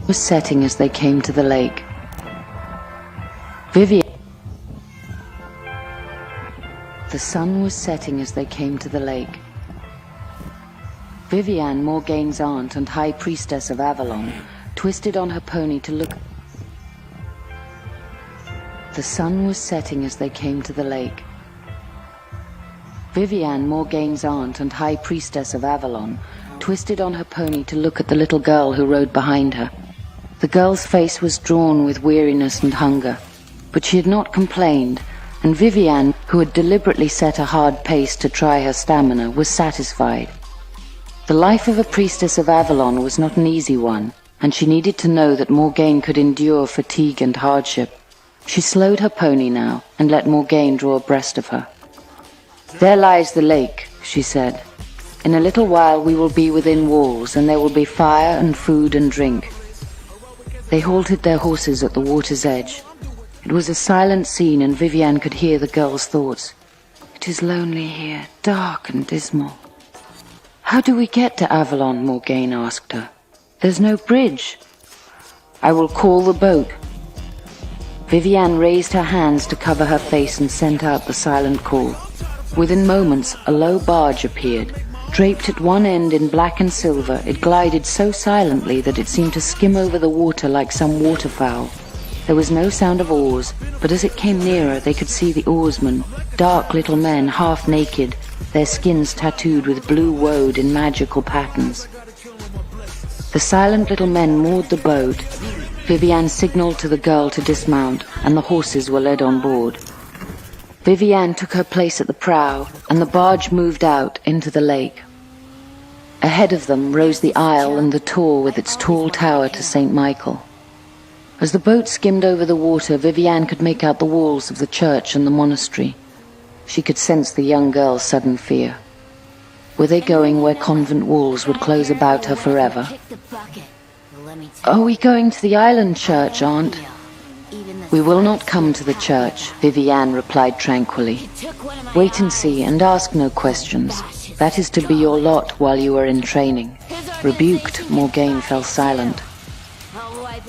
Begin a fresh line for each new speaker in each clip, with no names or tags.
was setting as they came to the lake. The sun was setting as they came to the lake. Vivian, Morgaine's aunt and high priestess of Avalon, twisted on her pony to look. The sun was setting as they came to the lake. Vivian, Morgaine's aunt and high priestess of Avalon, twisted on her pony to look at the little girl who rode behind her. The girl's face was drawn with weariness and hunger, but she had not complained, and Vivian, who had deliberately set a hard pace to try her stamina, was satisfied. The life of a priestess of Avalon was not an easy one, and she needed to know that Morgaine could endure fatigue and hardship. She slowed her pony now, and let Morgaine draw abreast of her. "There lies the lake," she said. "In a little while we will be within walls, and there will be fire and food and drink." They halted their horses at the water's edge. It was a silent scene, and Vivian could hear the girl's thoughts. "It is lonely here, dark and dismal." "How do we get to Avalon?" Morgaine asked her. "There's no bridge." "I will call the boat." Vivian raised her hands to cover her face and sent out the silent call. Within moments, a low barge appeared. Draped at one end in black and silver, it glided so silently that it seemed to skim over the water like some waterfowl. There was no sound of oars, but as it came nearer they could see the oarsmen, dark little men half naked, their skins tattooed with blue woad in magical patterns. The silent little men moored the boat. Vivian signaled to the girl to dismount, and the horses were led on board. Vivian took her place at the prow, and the barge moved out into the lake. Ahead of them rose the aisle and the tor with its tall tower to St. Michael. As the boat skimmed over the water, Vivian could make out the walls of the church and the monastery. She could sense the young girl's sudden fear. Were they going where convent walls would close about her forever? "Are we going to the island church, Aunt?" "We will not come to the church," Vivian replied tranquilly. "Wait and see, and ask no questions. That is to be your lot while you are in training." Rebuked, Morgaine fell silent.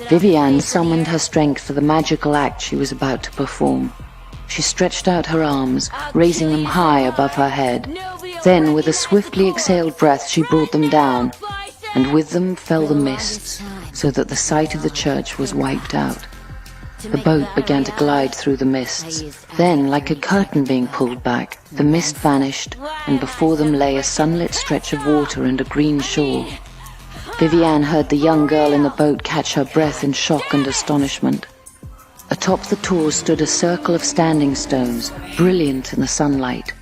Vivian summoned her strength for the magical act she was about to perform. She stretched out her arms, raising them high above her head. Then, with a swiftly exhaled breath, she brought them down, and with them fell the mists, so that the sight of the church was wiped out. The boat began to glide through the mists. Then, like a curtain being pulled back, the mist vanished, and before them lay a sunlit stretch of water and a green shore. Vivian heard the young girl in the boat catch her breath in shock and astonishment. Atop the tor stood a circle of standing stones, brilliant in the sunlight.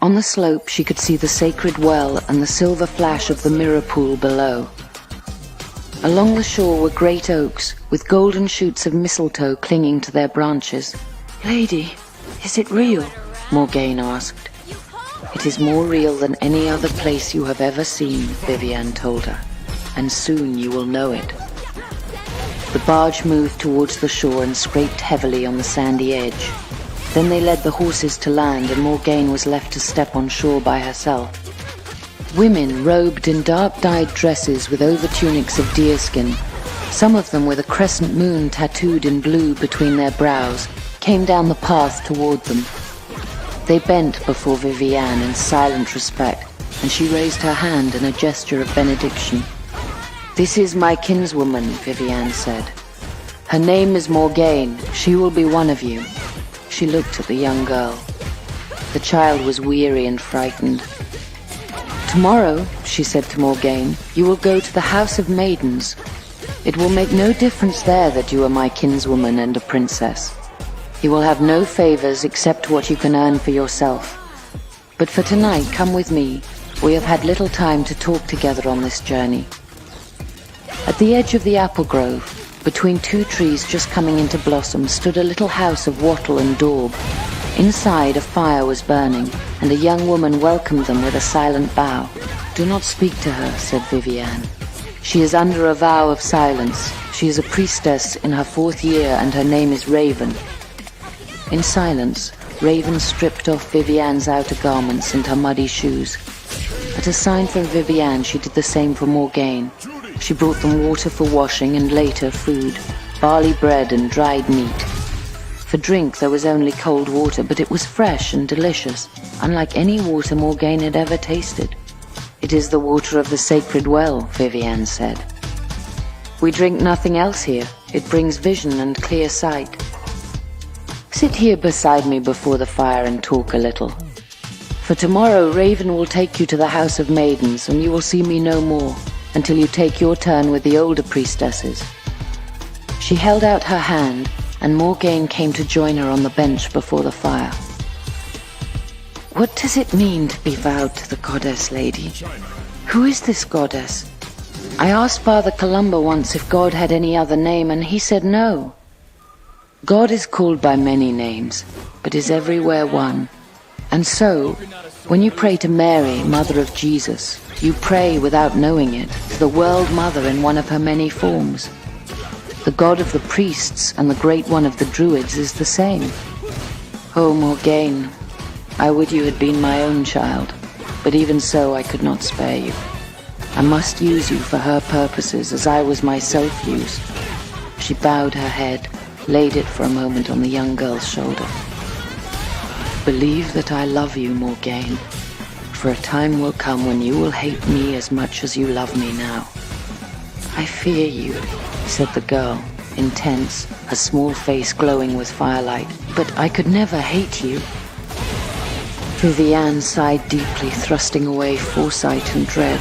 On the slope she could see the sacred well and the silver flash of the mirror pool below. Along the shore were great oaks, with golden shoots of mistletoe clinging to their branches. "Lady, is it real?" Morgaine asked. "It is more real than any other place you have ever seen," Vivian told her, "and soon you will know it." The barge moved towards the shore and scraped heavily on the sandy edge. Then they led the horses to land, and Morgaine was left to step on shore by herself. Women robed in dark-dyed dresses with over-tunics of deerskin, some of them with a crescent moon tattooed in blue between their brows, came down the path toward them. They bent before Vivian in silent respect, and she raised her hand in a gesture of benediction. "This is my kinswoman," Vivian said. "Her name is Morgaine. She will be one of you." She looked at the young girl. The child was weary and frightened. "Tomorrow," she said to Morgaine, "you will go to the House of Maidens. It will make no difference there that you are my kinswoman and a princess. You will have no favors except what you can earn for yourself. But for tonight, come with me. We have had little time to talk together on this journey." At the edge of the apple grove, between two trees just coming into blossom, stood a little house of wattle and daub. Inside, a fire was burning, and a young woman welcomed them with a silent bow. "Do not speak to her," said Vivian. "She is under a vow of silence. She is a priestess in her 4th year, and her name is Raven." In silence, Raven stripped off Vivian's outer garments and her muddy shoes. At a sign from Vivian, she did the same for Morgaine. She brought them water for washing and later food, barley bread and dried meat. For drink there was only cold water, but it was fresh and delicious, unlike any water Morgaine had ever tasted. "It is the water of the sacred well," Vivian said. "We drink nothing else here. It brings vision and clear sight. Sit here beside me before the fire and talk a little. For tomorrow Raven will take you to the House of Maidens, and you will see me no more until you take your turn with the older priestesses." She held out her hand, and Morgaine came to join her on the bench before the fire. "What does it mean to be vowed to the goddess, lady? Who is this goddess? I asked Father Columba once if God had any other name, and he said no. God is called by many names, but is everywhere one. And so, when you pray to Mary, Mother of Jesus, you pray without knowing it to the World Mother in one of her many forms. The God of the priests and the Great One of the Druids is the same. Oh, Morgaine, I would you had been my own child, but even so I could not spare you. I must use you for her purposes as I was myself used." She bowed her head, laid it for a moment on the young girl's shoulder. "Believe that I love you, Morgaine, for a time will come when you will hate me as much as you love me now." "I fear you," said the girl, intense, her small face glowing with firelight, "but I could never hate you." Vivian sighed deeply, thrusting away foresight and dread.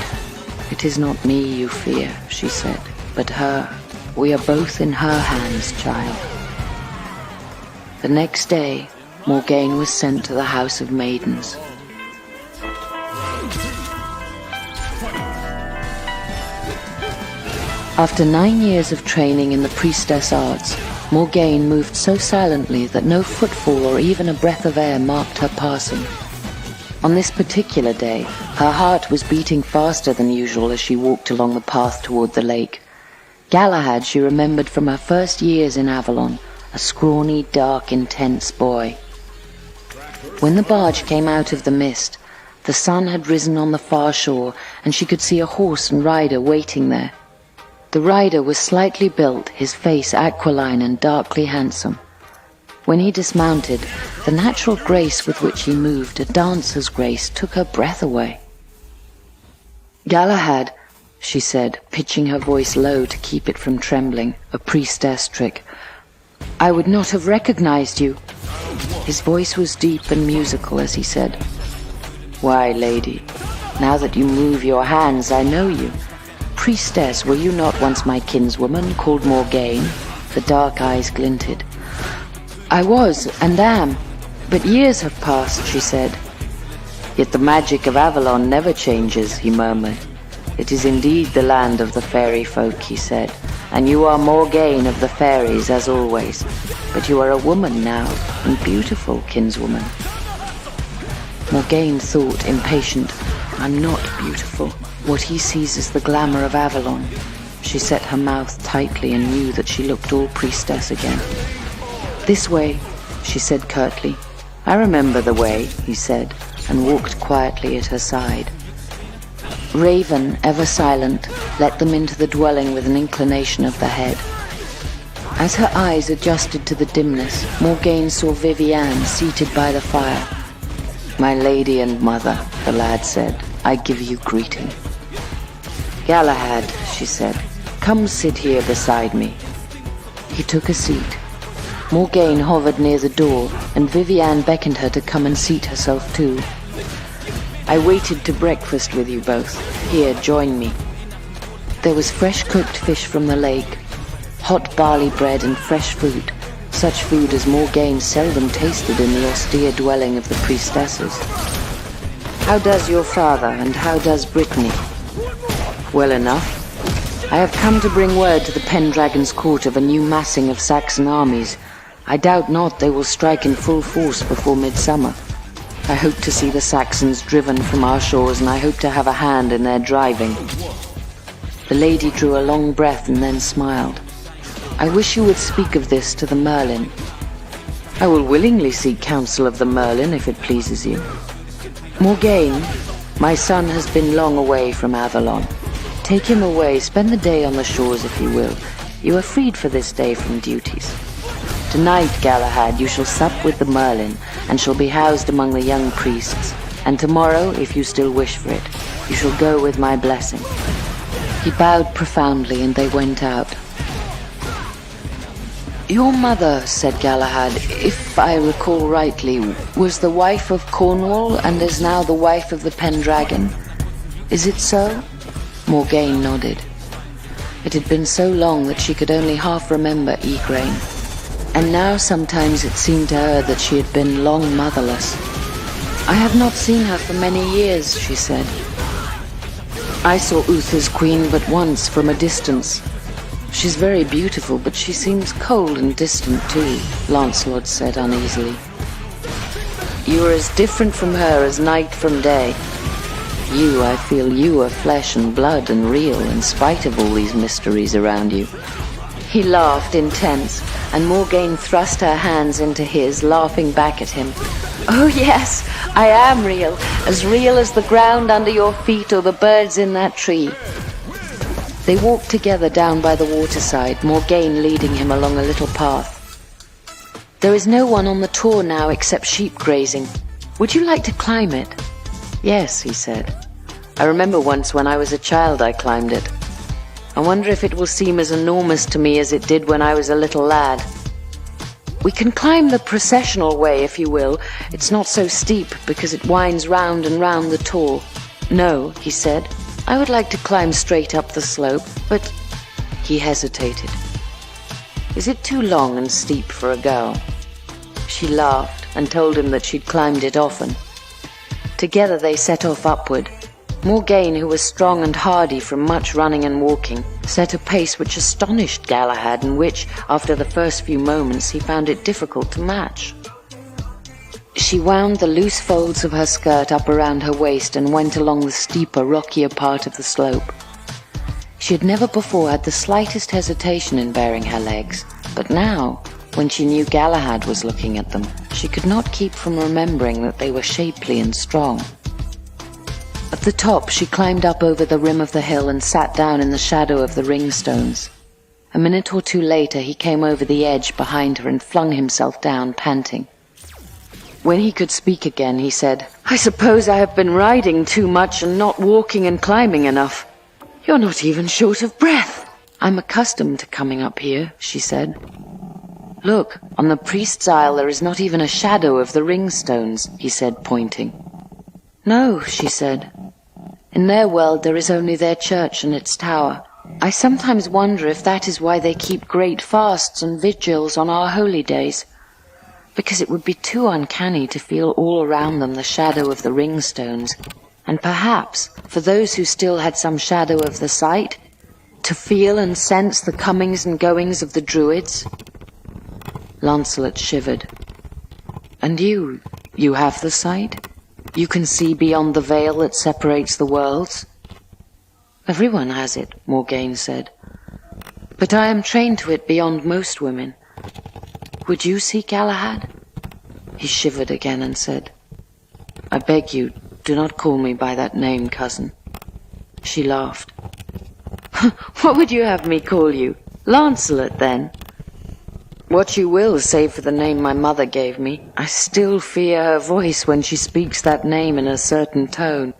"It is not me you fear," she said, "but her. We are both in her hands, child." The next day, Morgaine was sent to the House of Maidens. After 9 years of training in the priestess arts, Morgaine moved so silently that no footfall or even a breath of air marked her passing. On this particular day, her heart was beating faster than usual as she walked along the path toward the lake. Galahad she remembered from her first years in Avalon, a scrawny, dark, intense boy. When the barge came out of the mist, the sun had risen on the far shore, and she could see a horse and rider waiting there. The rider was slightly built, his face aquiline and darkly handsome. When he dismounted, the natural grace with which he moved, a dancer's grace, took her breath away. "Galahad," she said, pitching her voice low to keep it from trembling, a priestess trick, "I would not have recognized you." His voice was deep and musical as he said, "Why, lady, now that you move your hands, I know you. Priestess, were you not once my kinswoman, called Morgaine?" The dark eyes glinted. "I was, and am, but years have passed," she said. "Yet the magic of Avalon never changes," he murmured. "It is indeed the land of the fairy folk," he said, "and you are Morgaine of the fairies as always. But you are a woman now, and beautiful, kinswoman." Morgaine thought, impatient, "I'm not beautiful. What he sees is the glamour of Avalon." She set her mouth tightly and knew that she looked all priestess again. "This way," she said curtly. "I remember the way," he said, and walked quietly at her side. Raven, ever silent, let them into the dwelling with an inclination of the head. As her eyes adjusted to the dimness, Morgaine saw Vivian seated by the fire. "My lady and mother," the lad said, "I give you greeting." "Galahad," she said, "come sit here beside me." He took a seat. Morgaine hovered near the door, and Vivian beckoned her to come and seat herself too. "I waited to breakfast with you both. Here, join me." There was fresh cooked fish from the lake, hot barley bread and fresh fruit, such food as Morgaine seldom tasted in the austere dwelling of the priestesses. "How does your father, and how does Brittany?" "Well enough. I have come to bring word to the Pendragon's court of a new massing of Saxon armies. I doubt not they will strike in full force before midsummer. I hope to see the Saxons driven from our shores, and I hope to have a hand in their driving." The lady drew a long breath and then smiled. "I wish you would speak of this to the Merlin." "I will willingly seek counsel of the Merlin if it pleases you." "Morgaine, my son has been long away from Avalon. Take him away, spend the day on the shores if you will. You are freed for this day from duties. Tonight, Galahad, you shall sup with the Merlin, and shall be housed among the young priests. And tomorrow, if you still wish for it, you shall go with my blessing." He bowed profoundly, and they went out. "Your mother," said Galahad, "if I recall rightly, was the wife of Cornwall, and is now the wife of the Pendragon. Is it so?" Morgaine nodded. It had been so long that she could only half remember Igraine, and now sometimes it seemed to her that she had been long motherless. "I have not seen her for many years," she said. "I saw Uther's queen but once from a distance. She's very beautiful, but she seems cold and distant too," Lancelot said uneasily. "You are as different from her as night from day. I feel you are flesh and blood and real in spite of all these mysteries around you." He laughed, intense, and Morgaine thrust her hands into his, laughing back at him. "Oh yes, I am real as the ground under your feet or the birds in that tree." They walked together down by the waterside, Morgaine leading him along a little path. "There is no one on the tor now except sheep grazing. Would you like to climb it?" "Yes," he said. "I remember once when I was a child I climbed it. I wonder if it will seem as enormous to me as it did when I was a little lad." "We can climb the processional way if you will. It's not so steep because it winds round and round the tor." "No," he said. "I would like to climb straight up the slope, but—" He hesitated. "Is it too long and steep for a girl?" She laughed and told him that she'd climbed it often. Together they set off upward. Morgaine, who was strong and hardy from much running and walking, set a pace which astonished Galahad and which, after the first few moments, he found it difficult to match. She wound the loose folds of her skirt up around her waist and went along the steeper, rockier part of the slope. She had never before had the slightest hesitation in baring her legs, but now, when she knew Galahad was looking at them, she could not keep from remembering that they were shapely and strong. At the top, she climbed up over the rim of the hill and sat down in the shadow of the ringstones. A minute or two later, he came over the edge behind her and flung himself down, panting. When he could speak again, he said, "I suppose I have been riding too much and not walking and climbing enough. You're not even short of breath." "I'm accustomed to coming up here," she said. "Look, on the priest's isle there is not even a shadow of the ringstones," he said, pointing. "No," she said. "In their world there is only their church and its tower. I sometimes wonder if that is why they keep great fasts and vigils on our holy days, because it would be too uncanny to feel all around them the shadow of the ringstones, and perhaps, for those who still had some shadow of the sight, to feel and sense the comings and goings of the druids." Lancelot shivered. "And you have the sight? You can see beyond the veil that separates the worlds?" "Everyone has it," Morgaine said. "But I am trained to it beyond most women. Would you see Galahad?" He shivered again and said, "I beg you, do not call me by that name, cousin." She laughed. "What would you have me call you? Lancelot, then?" "What you will, save for the name my mother gave me. I still fear her voice when she speaks that name in a certain tone."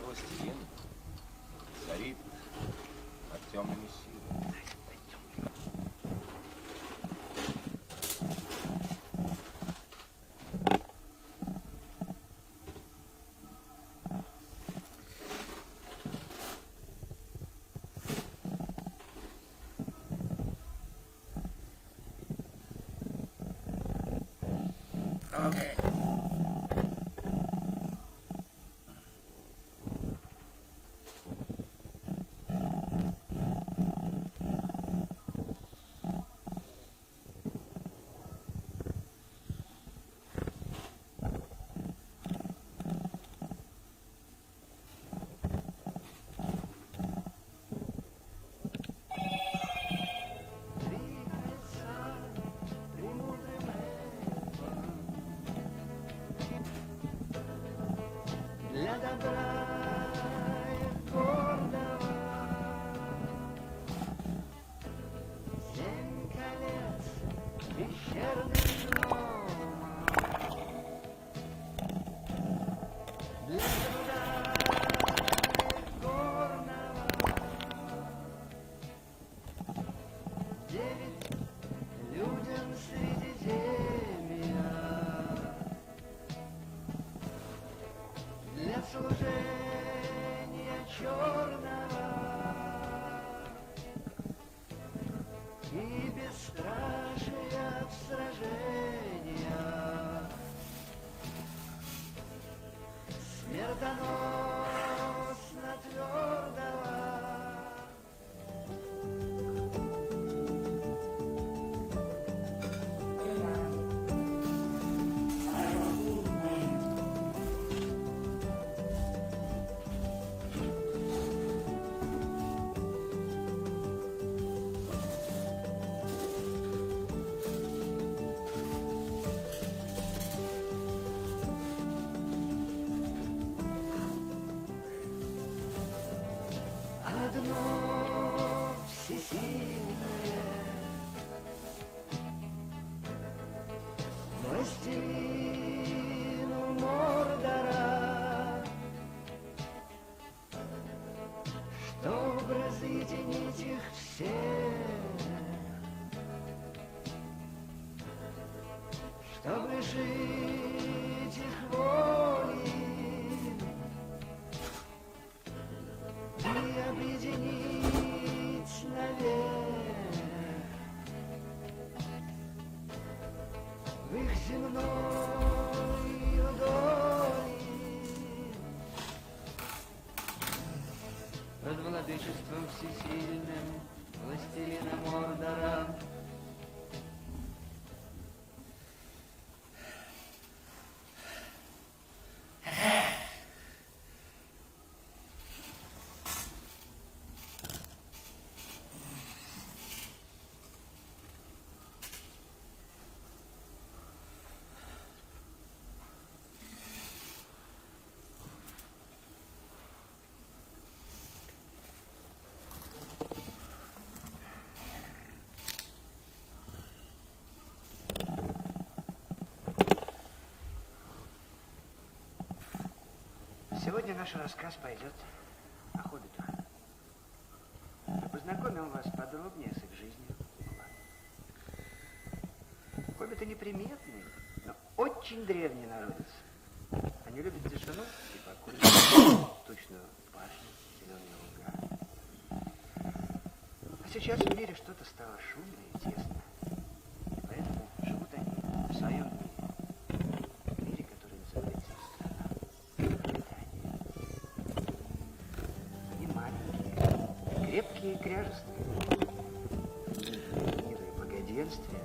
Властелин царит над темными силами.
Okay.
Под владычеством всесильным, властелина Мордора.
Сегодня наш рассказ пойдет о хоббитах. Мы познакомим вас подробнее с их жизнью. Хоббиты неприметные, но очень древний народец. Они любят тишину и покой, тучную башню, зеленые луга. А сейчас в мире что-то стало шумно и тесно. Поэтому живут они в своем мире, который называется страна. Крепкие и кряжестые, мира и благоденствия.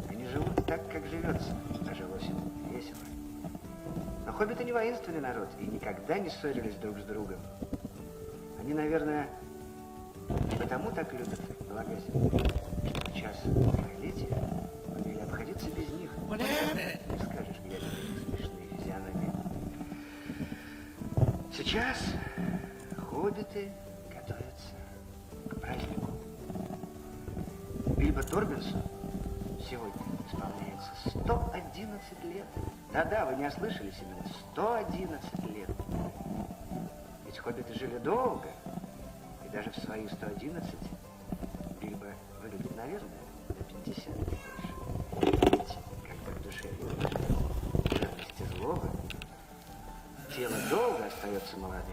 Они живут так, как живется, а жилось им весело. Но хоббиты не воинственный народ и никогда не ссорились друг с другом. Они, наверное, потому так любят блага земли. Сейчас пролетия могли обходиться без них. Не скажешь, глядя на их смешные физиономии. Сейчас хоббиты готовятся к празднику. Бильбо Торбинсу сегодня исполняется 111 лет. Да-да, вы не ослышались, именно 111 лет. Ведь хоббиты жили долго, и даже в свои 111 Бильбо выглядит, наверное, на 50 и больше. Ведь, когда в душе жадность и злоба, тело долго остается молодым.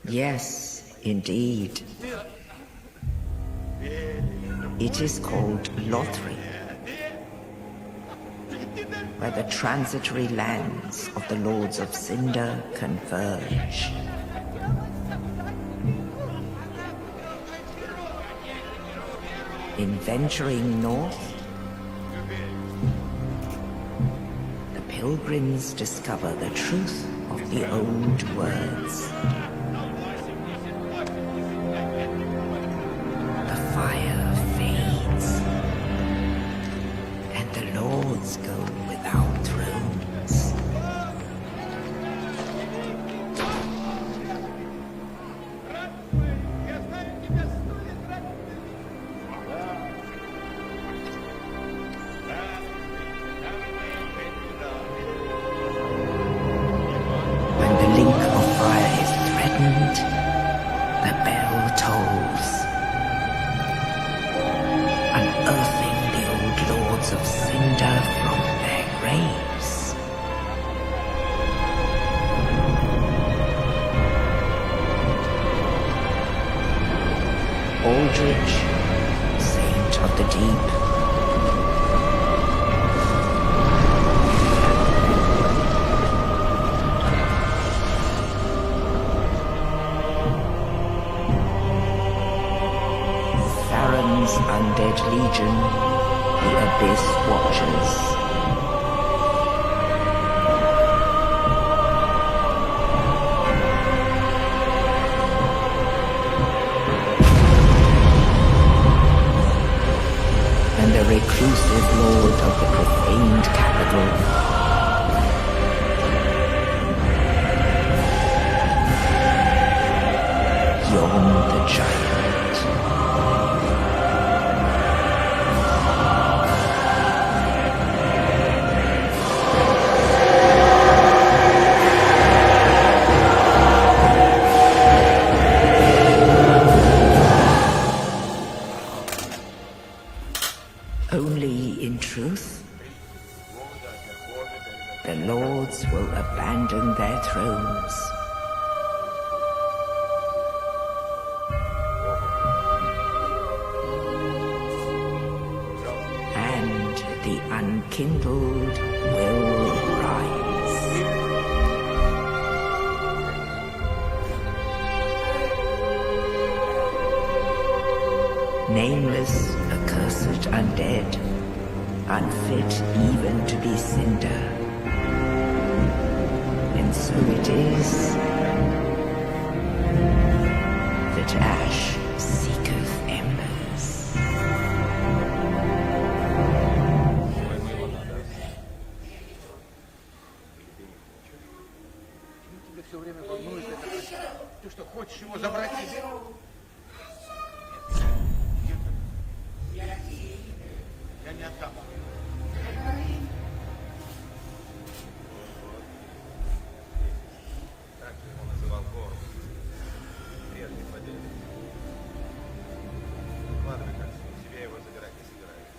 Yes, indeed. It is called Lothry, where the transitory lands of the Lords of Cinder converge. In venturing north, the pilgrims discover the truth of the old words. The fire fades, and the lords go without thrones. When the link of fire is threatened, the bell tolls, unearthing the old lords of Cinder from their graves. Aldrich, saint of the deep, Farron's undead legion, the Abyss Watchers. And the reclusive lord of the profaned capital. Yon the giant. Only in truth the lords will abandon their thrones. And the unkindled will rise. Nameless, accursed undead, unfit even to be cinder. And so it is that ash seeketh embers.
Тебя все время волнует это. Ты что, хочешь его забрать себе? Я не отдам. Так же его называл город. Прежний владелец. Вкладывай кольцо, себе его забирать не собираюсь.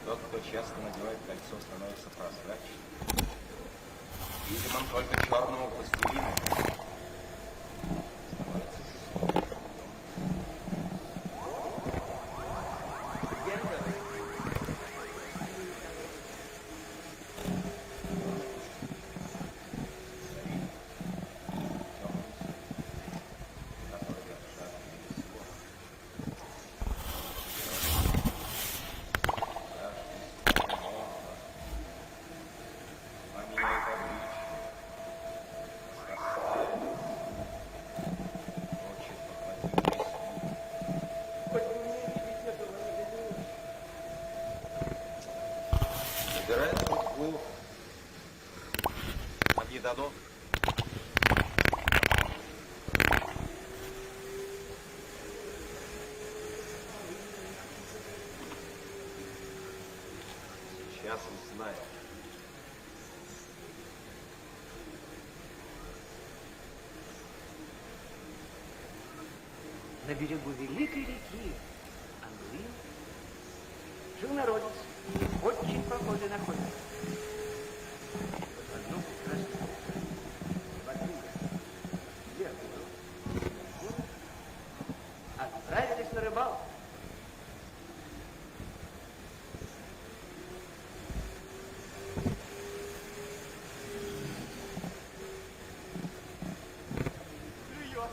Тот, кто часто надевает кольцо, становится прозрачным. Видимым только черному пластилину. Забирает трубку. Не дано. Сейчас узнаю.
На берегу великой реки Англии жил народец, очень похожий на коня. В одном прекрасном утре Батюга, Лермонтов, отправились на рыбалку.
Клюет!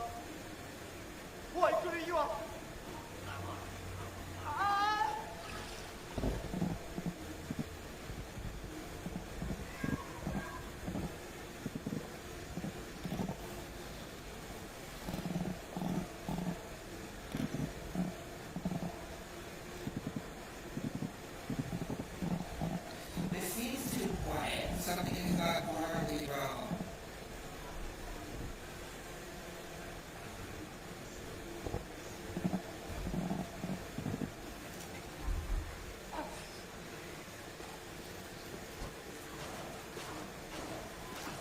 Ой, клюет!
It seems too quiet. Something is not horribly wrong.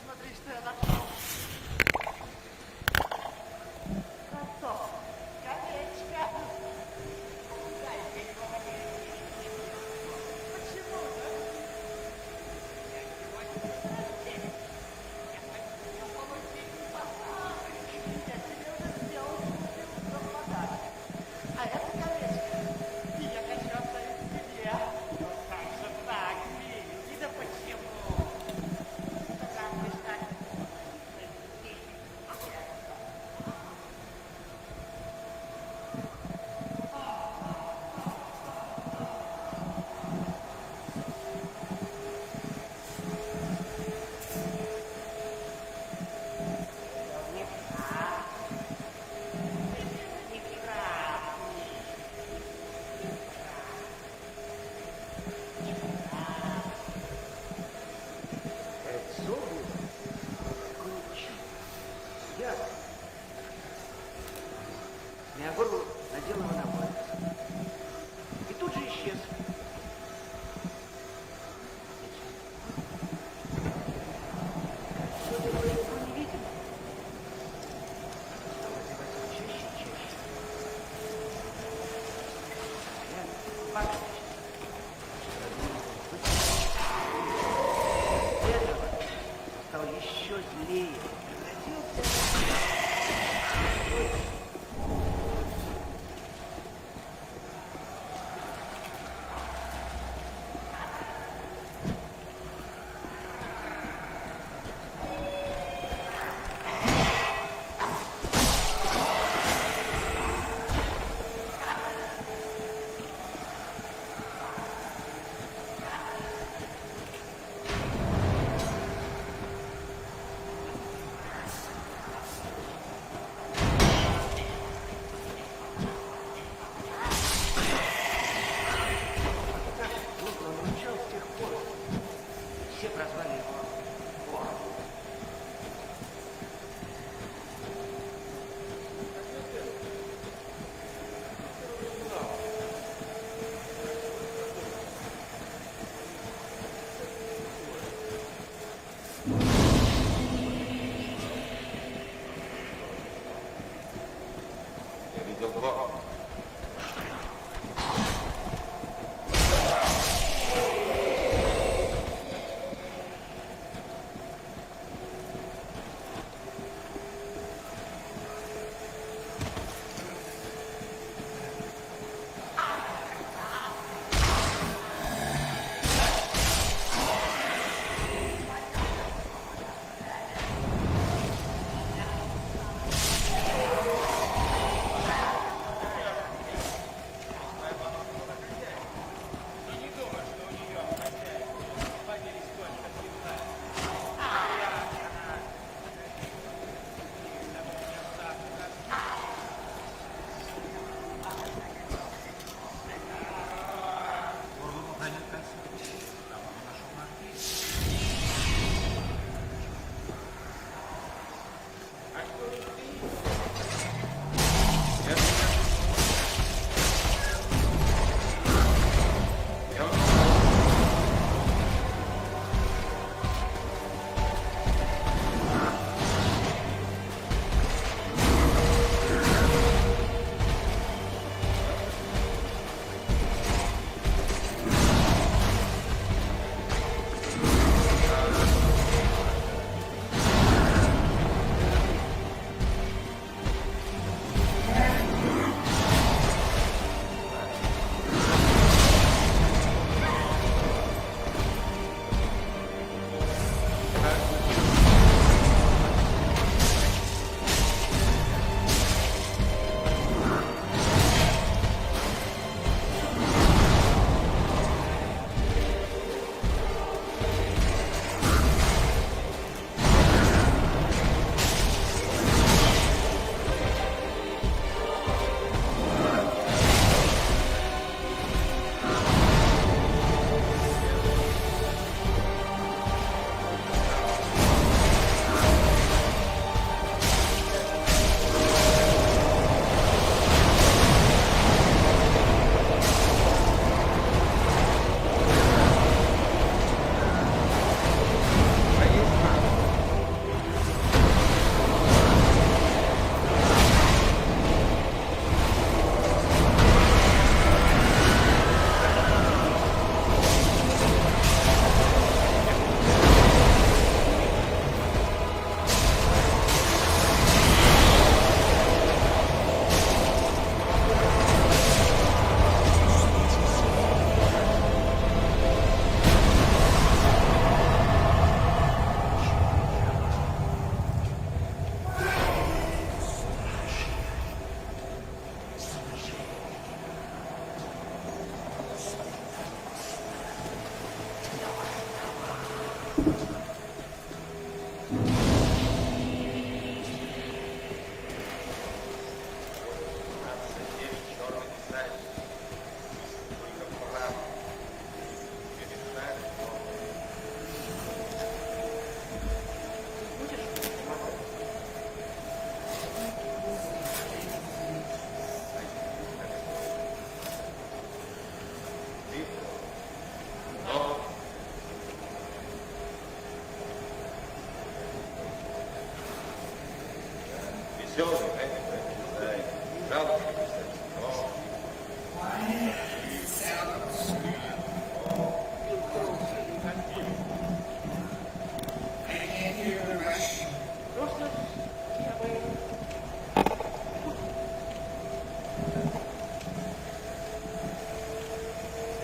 Смотри, что я нашел. Красотка. Колечко. Почему же? Я тебе уже сделал подарок. А это колечко. И я хочу оставить тебе. Ну как же так, Вилли? Да почему? Потому что...
Кольцо было круче. Я Миагору надел его на палец. И тут же исчез. Кольцо было его невидимо. Стал надевать его чаще и чаще. Я пошел. Этого стал еще злее. Превратился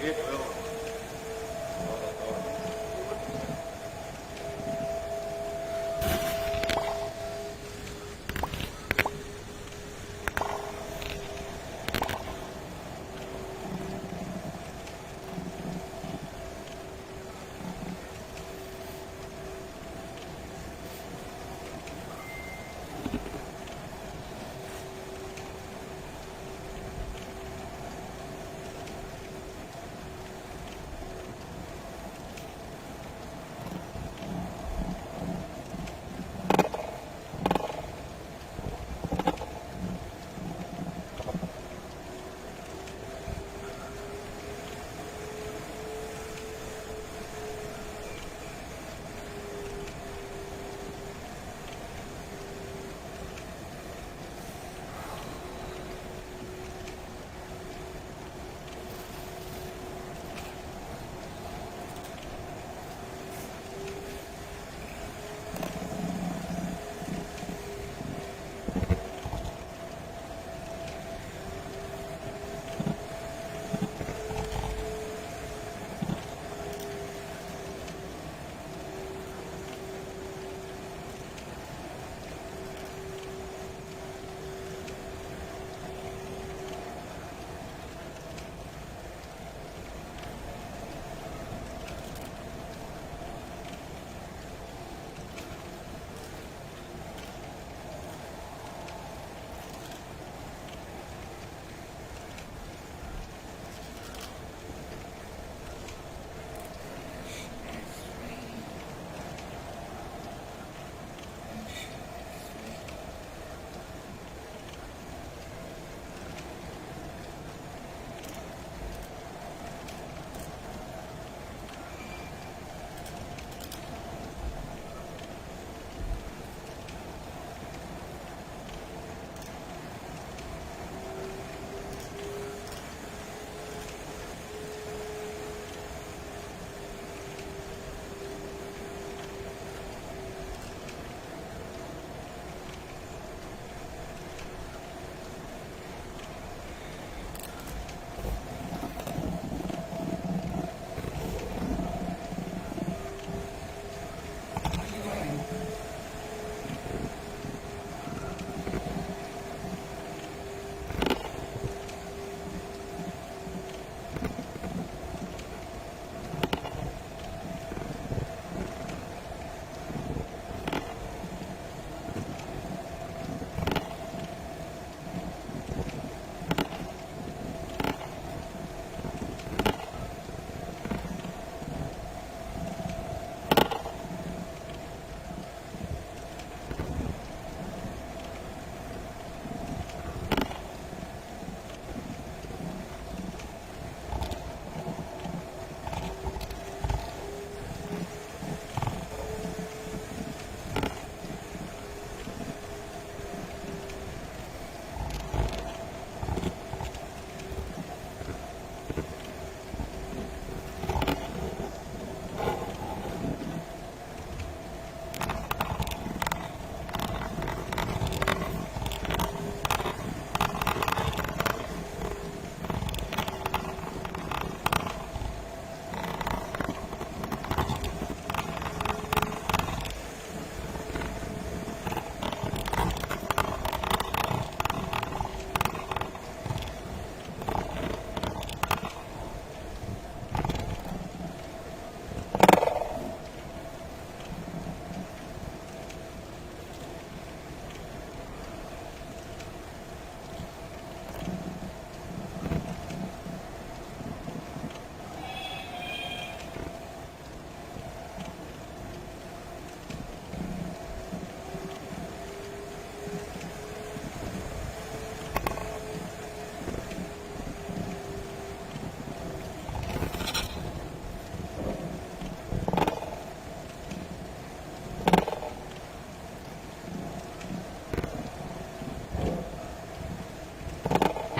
It will.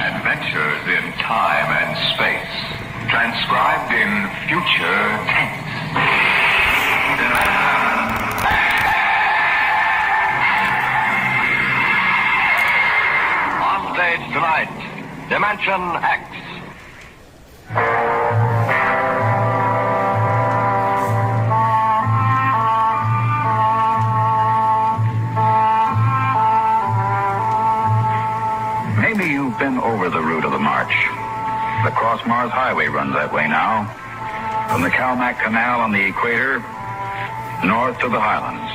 Adventures in time and space, transcribed in future tense. On stage tonight, Dimension X. highway runs that way now. From the Calmac Canal on the equator, north to the highlands,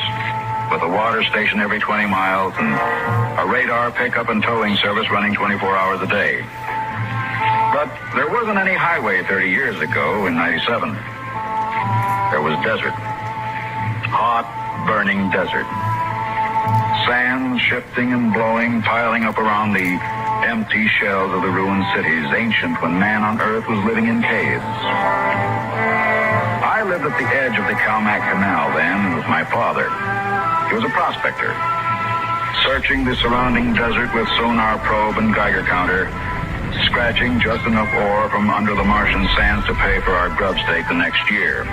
with a water station every 20 miles and a radar pickup and towing service running 24 hours a day. But there wasn't any highway 30 years ago in 97. There was desert. Hot, burning desert. Sand shifting and blowing, piling up around the empty shells of the ruined cities, ancient when man on Earth was living in caves. I lived at the edge of the Calmac Canal then with my father. He was a prospector, searching the surrounding desert with sonar probe and Geiger counter, scratching just enough ore from under the Martian sands to pay for our grub stake the next year.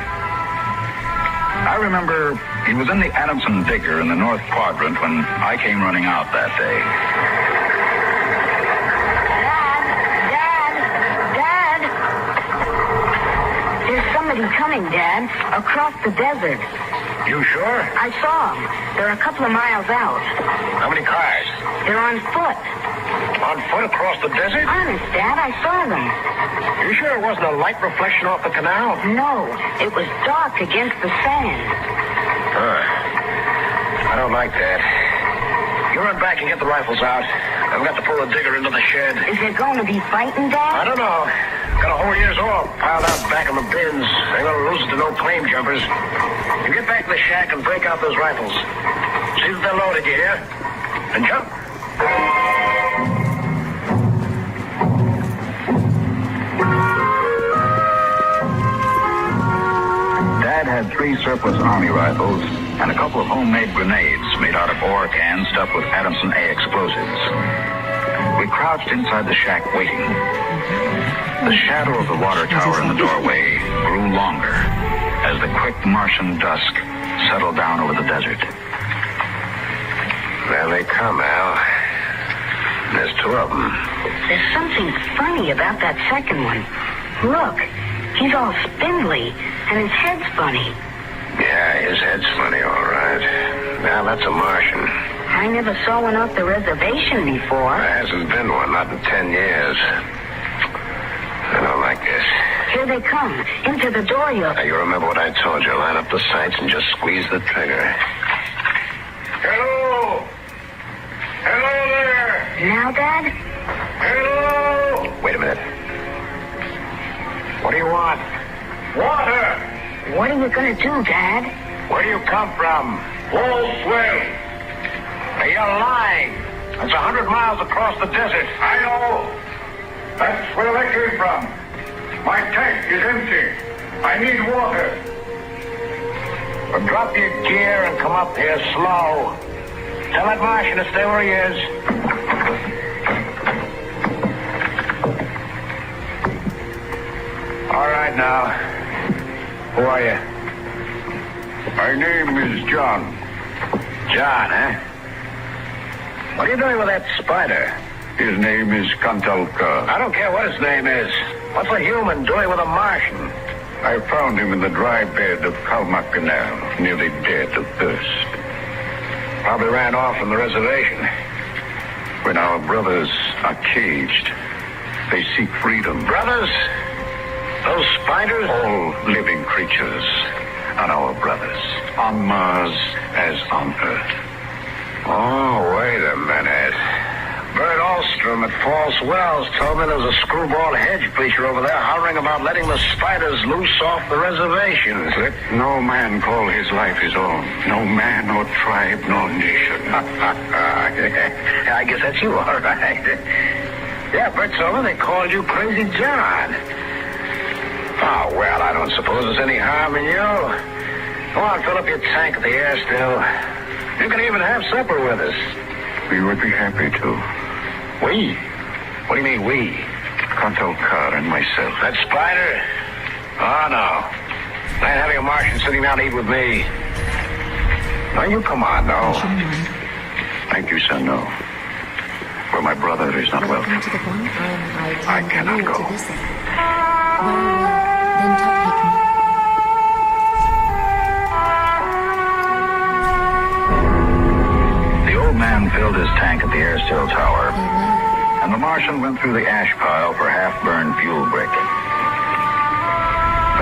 I remember he was in the Adamson digger in the North Quadrant when I came running out that day.
Dad! There's somebody coming, Dad, across the desert.
You sure?
I saw them. They're a couple of miles out.
How many cars?
They're on foot.
On foot across the desert?
Honest, Dad, I saw them.
You sure it wasn't a light reflection off the canal?
No, it was dark against the sand.
I don't like that. You run back and get the rifles out. I've got to pull the digger into the shed.
Is there going to be fighting, Dad?
I don't know. Got a whole year's oil piled out back in the bins. They're going to lose it to no claim jumpers. You get back to the shack and break out those rifles. See that they're loaded, you hear? And jump.
Dad had 3 surplus Army rifles and a couple of homemade grenades made out of ore cans stuffed with Adamson A explosives. We crouched inside the shack waiting. The shadow of the water tower in the doorway grew longer as the quick Martian dusk settled down over the desert.
There they come, Al. There's 2 of them.
There's something funny about that second one. Look, he's all spindly, and his head's funny.
Yeah, his head's funny, all right. Now, that's a Martian.
I never saw one off the reservation before.
There hasn't been one, not in 10 years. I don't like this.
Here they come, into the door
Now, you remember what I told you. Line up the sights and just squeeze the trigger. Hello! Hello there!
Now, Dad?
Hello! Wait a minute. What do you want? Water!
What are you going to do, Dad?
Where do you come from? Wholeswell. Hey, you're lying. That's 100 miles across the desert. I know. That's where I came from. My tank is empty. I need water. Well, drop your gear and come up here slow. Tell that Martian to stay where he is. All right, now. Who are you? My name is John. John, eh? What are you doing with that spider? His name is Kantalka. I don't care what his name is. What's a human doing with a Martian? I found him in the dry bed of Calmac Canal, nearly dead of thirst. Probably ran off from the reservation. When our brothers are caged, they seek freedom. Brothers? Those spiders? All living creatures are our brothers, on Mars as on Earth. Oh, wait a minute. Bert Alstrom at False Wells told me there was a screwball hedge preacher over there hovering about letting the spiders loose off the reservation. Let no man call his life his own. No man or tribe nor nation. I guess that's you, all right. Yeah, Bert told me they called you Crazy John. Oh, well, I don't suppose there's any harm in you. Go on, fill up your tank at the air still. You can even have supper with us. We would be happy to. We? What do you mean, we? Contel Carr and myself. That spider? Oh, no. I ain't having a Martian sitting down to eat with me. Now, you come on, no. Thank you, son, no. Where my brother is not welcome. I cannot go. The old man filled his tank at the air tower, and the Martian went through the ash pile for half-burned fuel brick.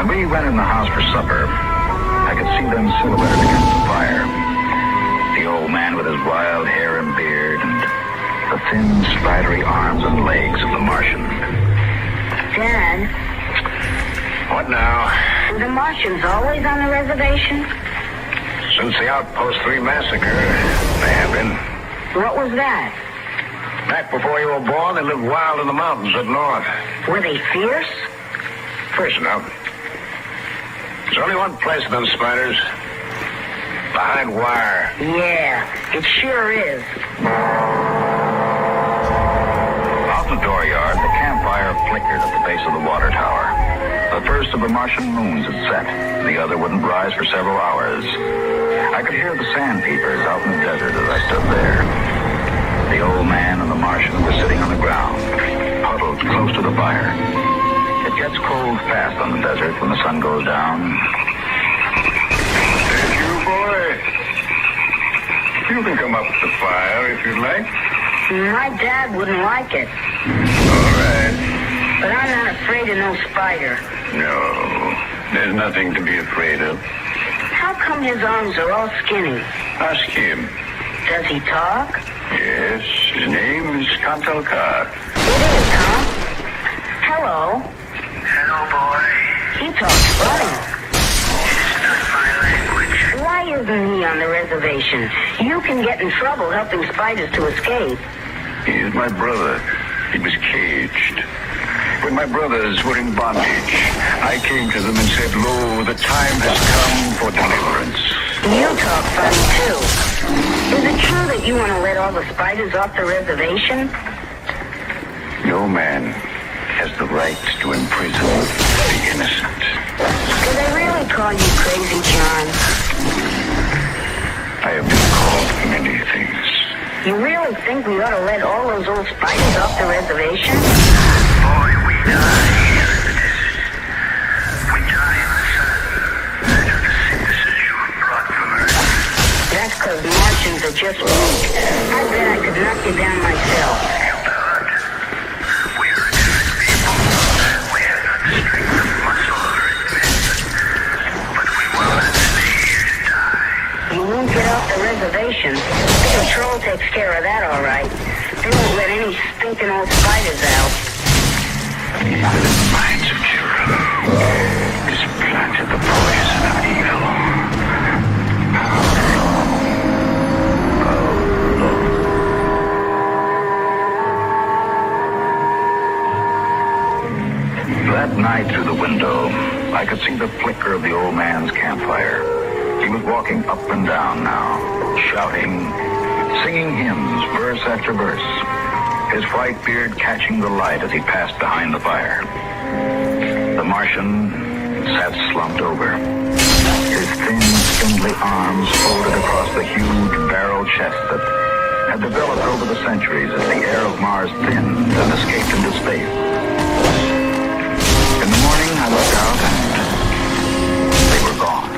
When we went in the house for supper, I could see them silhouetted against the fire. The old man with his wild hair and beard, and the thin, spidery arms and legs of the Martian.
Dad,
What now?
were the Martians always on the reservation?
Since the Outpost 3 massacre, they have been.
What was that?
Back before you were born, they lived wild in the mountains up north.
Were they fierce?
First enough. There's only one place for them spiders. Behind wire.
Yeah, it sure is.
Out in the dooryard, the campfire flickered at the base of the water tower. The first of the Martian moons had set. The other wouldn't rise for several hours. I could hear the sandpeepers out in the desert as I stood there. The old man and the Martian were sitting on the ground, huddled close to the fire. It gets cold fast on the desert when the sun goes down. There's you, boy. You can come up to the fire if you'd like.
My dad wouldn't like it.
All right.
But I'm not afraid of no spider.
No, there's nothing to be afraid of.
How come his arms are all skinny?
Ask him.
Does he talk?
Yes, his name is Kantalkar.
It is, huh? Hello.
Hello, boy.
He talks funny.
It's not my language.
Why isn't he on the reservation? You can get in trouble helping spiders to escape.
He is my brother. He was caged. When my brothers were in bondage, I came to them and said, "Lo, the time has come for deliverance."
You talk funny, too. Is it true that you want to let all the spiders off the reservation?
No man has the right to imprison the innocent.
Do they really call you crazy, John?
I have been called many things.
You really think we ought to let all those old spiders off the reservation?
Boy, we die here in the desert. We die in the sun. Out of the sicknesses you have brought from Earth.
That's because Martians are just weak. I bet I could knock you down myself.
You blood. We are a different people. We have not the strength of muscle or advancement. But we will not stay here to die.
You won't get off the reservation. The patrol takes care of that, all right. They won't let any stinking old spiders out.
In the minds of children is planted the poison of evil. That night through the window, I could see the flicker of the old man's campfire. He was walking up and down now, shouting, singing hymns, verse after verse, his white beard catching the light as he passed behind the fire. The Martian sat slumped over, his thin, spindly arms folded across the huge barrel chest that had developed over the centuries as the air of Mars thinned and escaped into space. In the morning, I looked out and they were gone.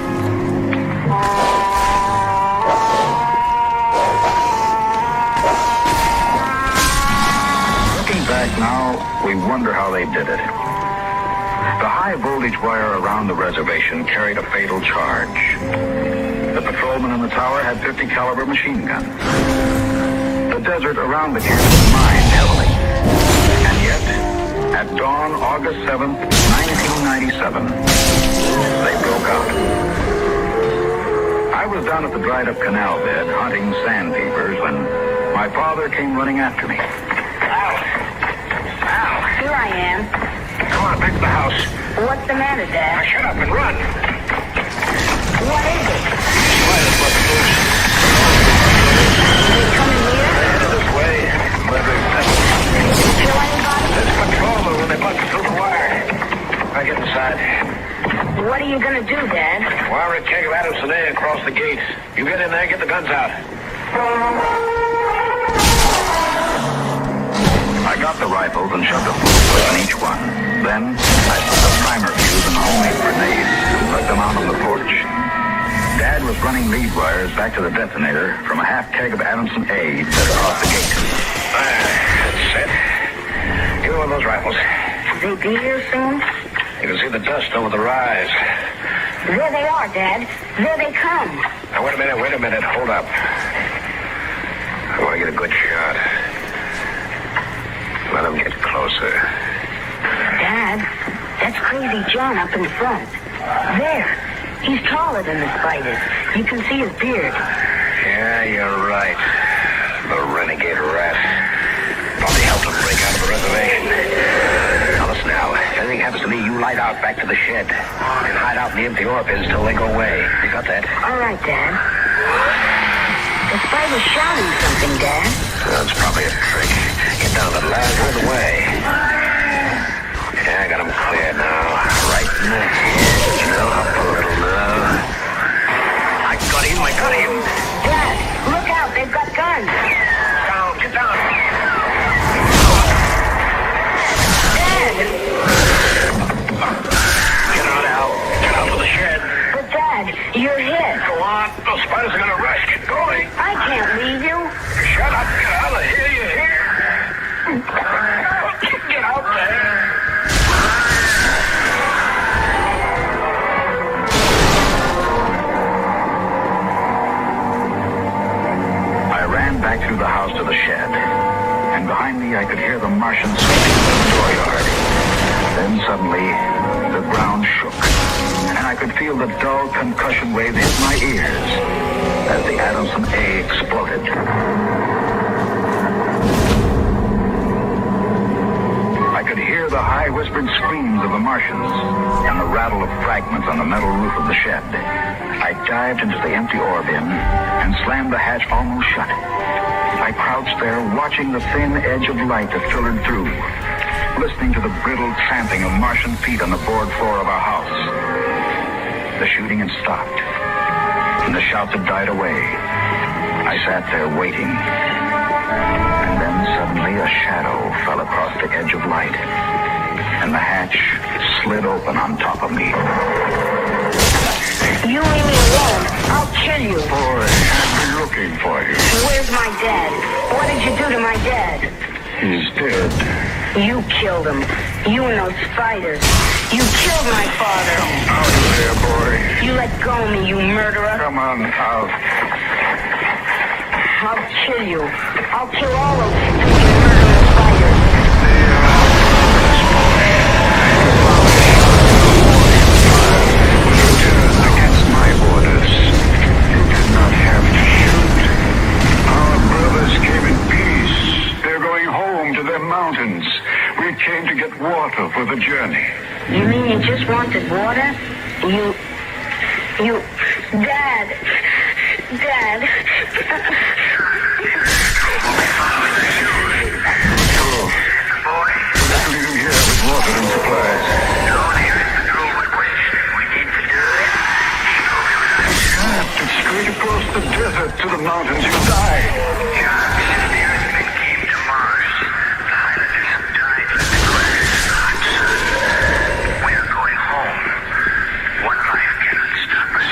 Looking back now, we wonder how they did it. The high voltage wire around the reservation carried a fatal charge. The patrolman in the tower had 50 caliber machine guns. The desert around the camp was mined heavily. And yet, at dawn, August 7th, 1997, they broke out. I was down at the dried-up canal bed hunting sandpeepers when my father came running after me.
Al! Al!
Here I am.
Come on, back to the house.
What's the matter,
Now
Dad?
shut up and run.
What is it?
Spiders must be loose.
Are they coming here?
This way.
Did you kill anybody?
There's patrolmen when they busted through the wire. I get inside.
What are you gonna do, Dad?
Wire a keg of Adamson A across the gate. You get in there, get the guns out.
I got the rifles and shoved a full clip in each one. Then I put the primer fuse in the homemade grenades and let them out on the porch. Dad was running lead wires back to the detonator from a half keg of Adamson A set across the gate.
That's it. Give me one of those rifles.
They be here soon?
You can see the dust over the rise.
There they are, Dad. There they come.
Now, wait a minute. Hold up. I want to get a good shot. Let them get closer.
Dad, that's Crazy John up in front. There. He's taller than the spiders. You can see his beard.
Yeah, you're right. The renegade rat. Probably helped him break out of the reservation. Now listen now. If anything happens to me, you light out back to the shed. And hide out in the empty ore bins till they go away. You got that?
All right, Dad. The spider's shouting something, Dad.
That's probably a trick. Get down to the last of the way. Yeah, I got him clear now. Right in the head. You know, up a little now. I got him.
Dad, look out. They've got guns.
Down, get down.
Dad!
Get out now. Get out of the shed.
But, Dad, you're hit.
Go on. Those spiders are gonna rush. Get going.
I can't leave you.
Shut up. Get out of here. You hear? Get out there. Back through the house to the shed, and behind me I could hear the Martians screaming in the dooryard. Then suddenly, the ground shook, and I could feel the dull concussion wave hit my ears as the Adamson A exploded. I could hear the high whispered screams of the Martians and the rattle of fragments on the metal roof of the shed. I dived into the empty ore bin and slammed the hatch almost shut. I crouched there, watching the thin edge of light that filtered through, listening to the brittle tramping of Martian feet on the board floor of our house. The shooting had stopped, and the shouts had died away. I sat there waiting, and then suddenly a shadow fell across the edge of light, and the hatch slid open on top of me.
You leave me alone. I'll kill you.
Boy, I've been looking for you.
Where's my dad? What did you do to my dad?
He's dead.
You killed him. You and those spiders. You killed my father.
Out of there, boy.
You let go of me, you murderer.
Come on out.
I'll kill you. I'll kill all those stupid murdering spiders.
Against my orders. You did not have to shoot. Our brothers came in peace. They're going home to their mountains. We came to get water for the journey.
You mean you just wanted water? You... Dad! Dad!
Let's leave him here with water and supplies. It's straight across the desert to the mountains. You die.
Since the Earthmen came to Mars, the Highlanders have died in the crash. We're going home. One life cannot stop us.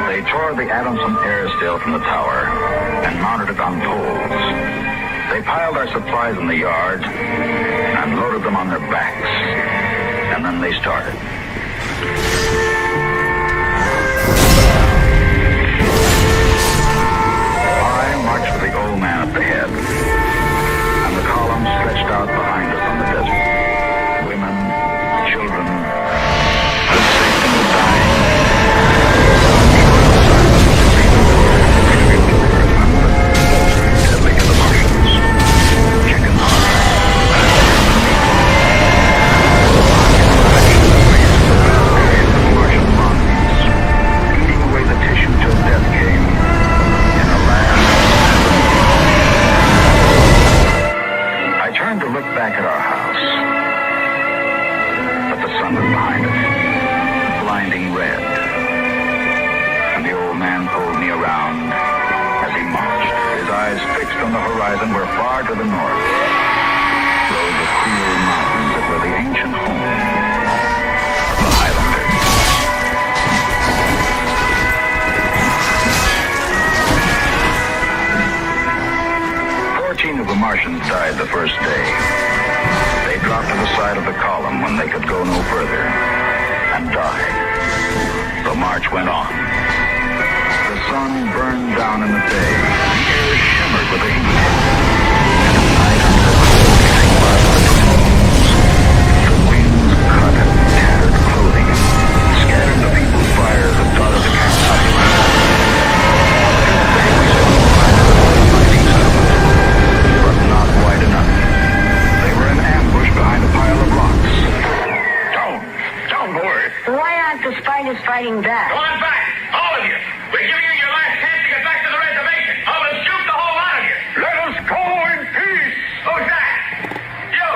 They tore the Adamson air still from the tower and mounted it on poles. They piled our supplies in the yard and loaded them on their backs. And then they started. I marched with the old man at the head, and the column stretched out behind us on the desert. Women, children, the sick and the dying. Back at our house, but the sun was behind us, blinding red, and the old man pulled me around as he marched, his eyes fixed on the horizon where far to the north rose the cool mountains that were the ancient home of the Highlanders.
first day. They dropped to the side of the column when they could go no further and died. The march went on. The sun burned down in the day. The air shimmered with the heat. And at night, under the cold hitting by the trees, the winds cut at tattered clothing, scattered the people's fires that dotted the campsite. They was a mighty settlement, but not wide enough. They were in ambush behind a pile of rocks. Don't worry.
Why aren't the spiders fighting back?
Go on back, all of you. We're giving you your last chance to get back to the reservation. I will shoot the whole lot of you. Let us go in peace. Who's that? You.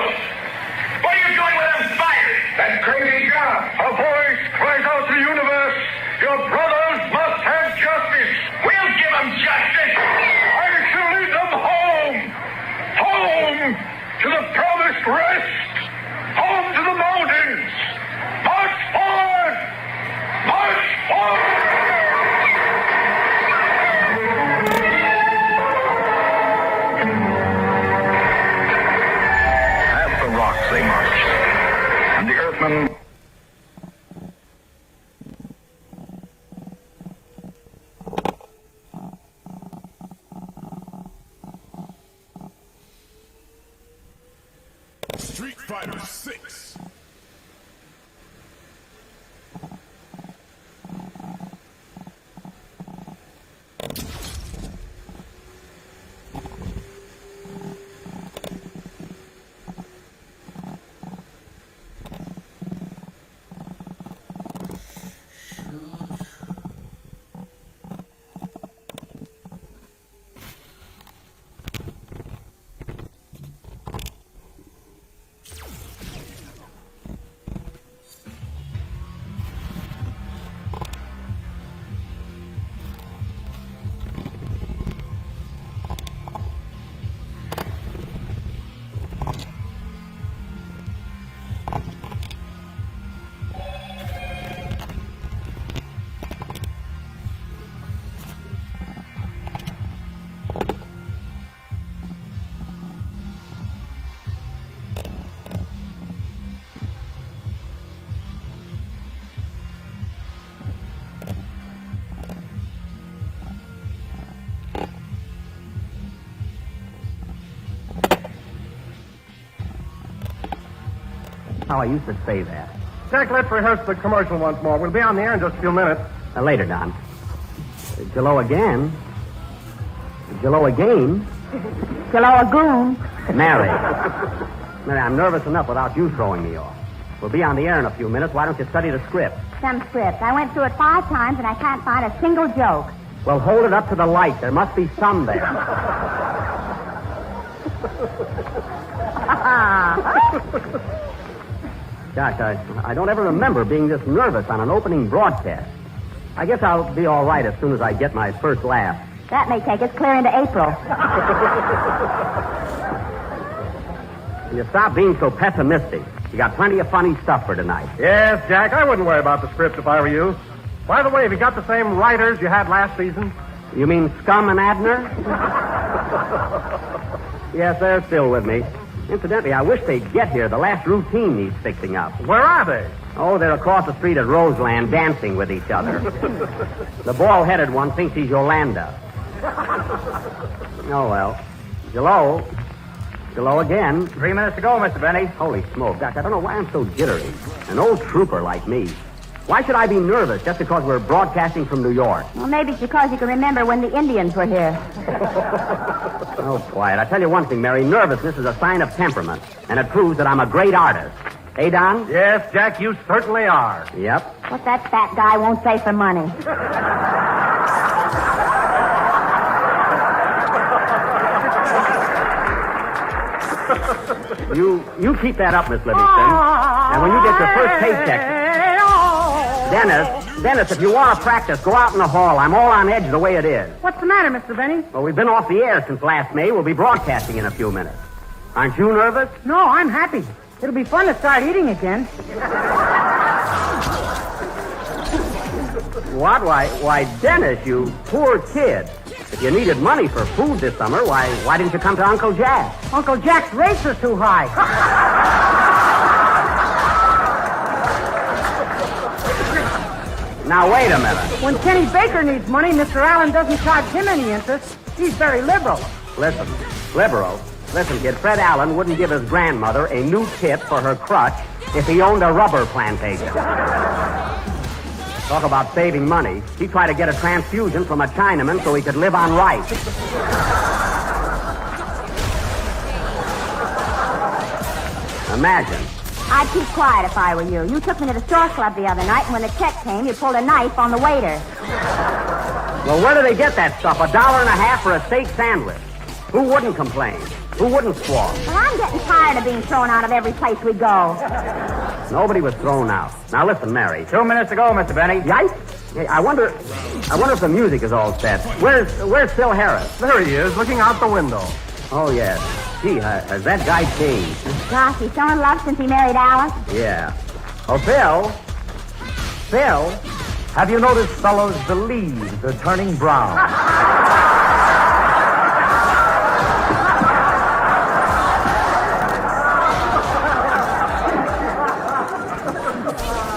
What are you doing with them spiders? That's crazy John. A voice cries out to the universe. Your brothers must have justice. We'll give them justice. I shall lead them home. Home to the promised rest. Home to the mountains. March forward! March forward!
Past the rocks they marched, and the earthmen...
Street Fighter 6.
How I used to say that.
Jack, let's rehearse the commercial once more. We'll be on the air in just a few minutes.
Later, Don. Jello again. Jello again.
Hello, Goon.
Mary. Mary, I'm nervous enough without you throwing me off. We'll be on the air in a few minutes. Why don't you study the script?
Some script. I went through it 5 times and I can't find a single joke.
Well, hold it up to the light. There must be some there. Gosh, I don't ever remember being this nervous on an opening broadcast. I guess I'll be all right as soon as I get my first laugh.
That may take us clear into April.
You stop being so pessimistic. You got plenty of funny stuff for tonight.
Yes, Jack, I wouldn't worry about the script if I were you. By the way, have you got the same writers you had last season?
You mean Scum and Abner? Yes, they're still with me. Incidentally, I wish they'd get here. The last routine needs fixing up.
Where are they?
Oh, they're across the street at Roseland dancing with each other. The bald-headed one thinks he's Yolanda. Oh, well. Jello. Jello again.
3 minutes to go, Mr. Benny.
Holy smoke. Gosh, I don't know why I'm so jittery. An old trooper like me. Why should I be nervous just because we're broadcasting from New York?
Well, maybe it's because you can remember when the Indians were here.
Oh, quiet. I tell you one thing, Mary. Nervousness is a sign of temperament, and it proves that I'm a great artist. Hey, Don?
Yes, Jack, you certainly are.
Yep.
What that fat guy won't say for money.
You keep that up, Miss Livingston. And when you get your first paycheck... Dennis, if you want to practice, go out in the hall. I'm all on edge the way it is.
What's the matter, Mr. Benny?
Well, we've been off the air since last May. We'll be broadcasting in a few minutes. Aren't you nervous?
No, I'm happy. It'll be fun to start eating again.
What? Why, Dennis, you poor kid. If you needed money for food this summer, why didn't you come to Uncle Jack?
Uncle Jack's rates are too high.
Now, wait a minute.
When Kenny Baker needs money, Mr. Allen doesn't charge him any interest. He's very liberal.
Listen, liberal. Listen, kid, Fred Allen wouldn't give his grandmother a new tip for her crutch if he owned a rubber plantation. Talk about saving money. He tried to get a transfusion from a Chinaman so he could live on rice. Imagine.
I'd keep quiet if I were you. You took me to the store club the other night, and when the check came, you pulled a knife on the waiter.
Well, where do they get that stuff? $1.50 for a steak sandwich. Who wouldn't complain? Who wouldn't squawk?
Well, I'm getting tired of being thrown out of every place we go.
Nobody was thrown out. Now listen, Mary.
2 minutes to go, Mr. Benny.
Yikes! Hey, I wonder if the music is all set. Where's Phil Harris?
There he is, looking out the window.
Oh, yes. Gee, has that guy changed?
Gosh, he's so in love since he married Alice.
Yeah. Oh, Phil,
Have you noticed, fellows, the leaves are turning brown?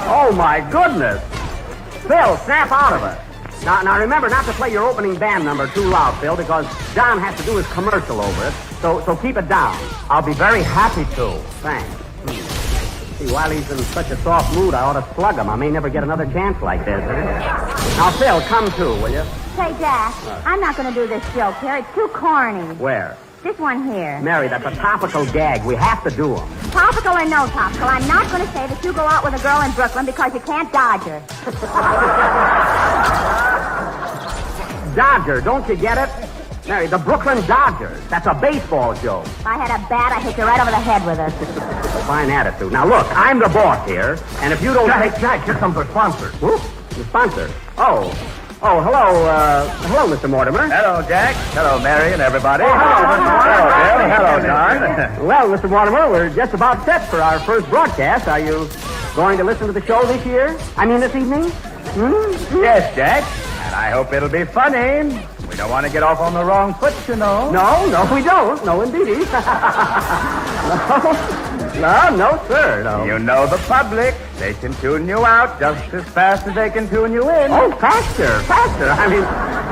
Oh, my goodness. Phil, snap out of it. Now, remember not to play your opening band number too loud, Phil, because John has to do his commercial over it. So keep it down.
I'll be very happy to.
Thanks. See, while he's in such a soft mood, I ought to slug him. I may never get another chance like this. Now, Phil, come too, will you?
Say, Jack, I'm not going to do this joke here. It's too corny.
Where?
This one here.
Mary, that's a topical gag. We have to do them.
Topical or no topical, I'm not going to say that you go out with a girl in Brooklyn because you can't dodge her.
Dodger, don't you get it? Mary, the Brooklyn Dodgers. That's a baseball joke.
If I had a bat, I'd hit you right over the head with it.
Fine attitude. Now, look, I'm the boss here, and if you don't
Jack, here comes our sponsor.
Whoop, the sponsor. Oh, hello, Mr. Mortimer.
Hello, Jack. Hello, Mary and everybody.
Oh, hello, Mr. Mortimer.
Hello, John.
Well, Mr. Mortimer, we're just about set for our first broadcast. Are you going to listen to the show this evening?
Yes, Jack. And I hope it'll be funny. We don't want to get off on the wrong foot, you know.
No, we don't. No, indeed. No, sir. No.
You know the public. They can tune you out just as fast as they can tune you in.
Oh, faster. I mean,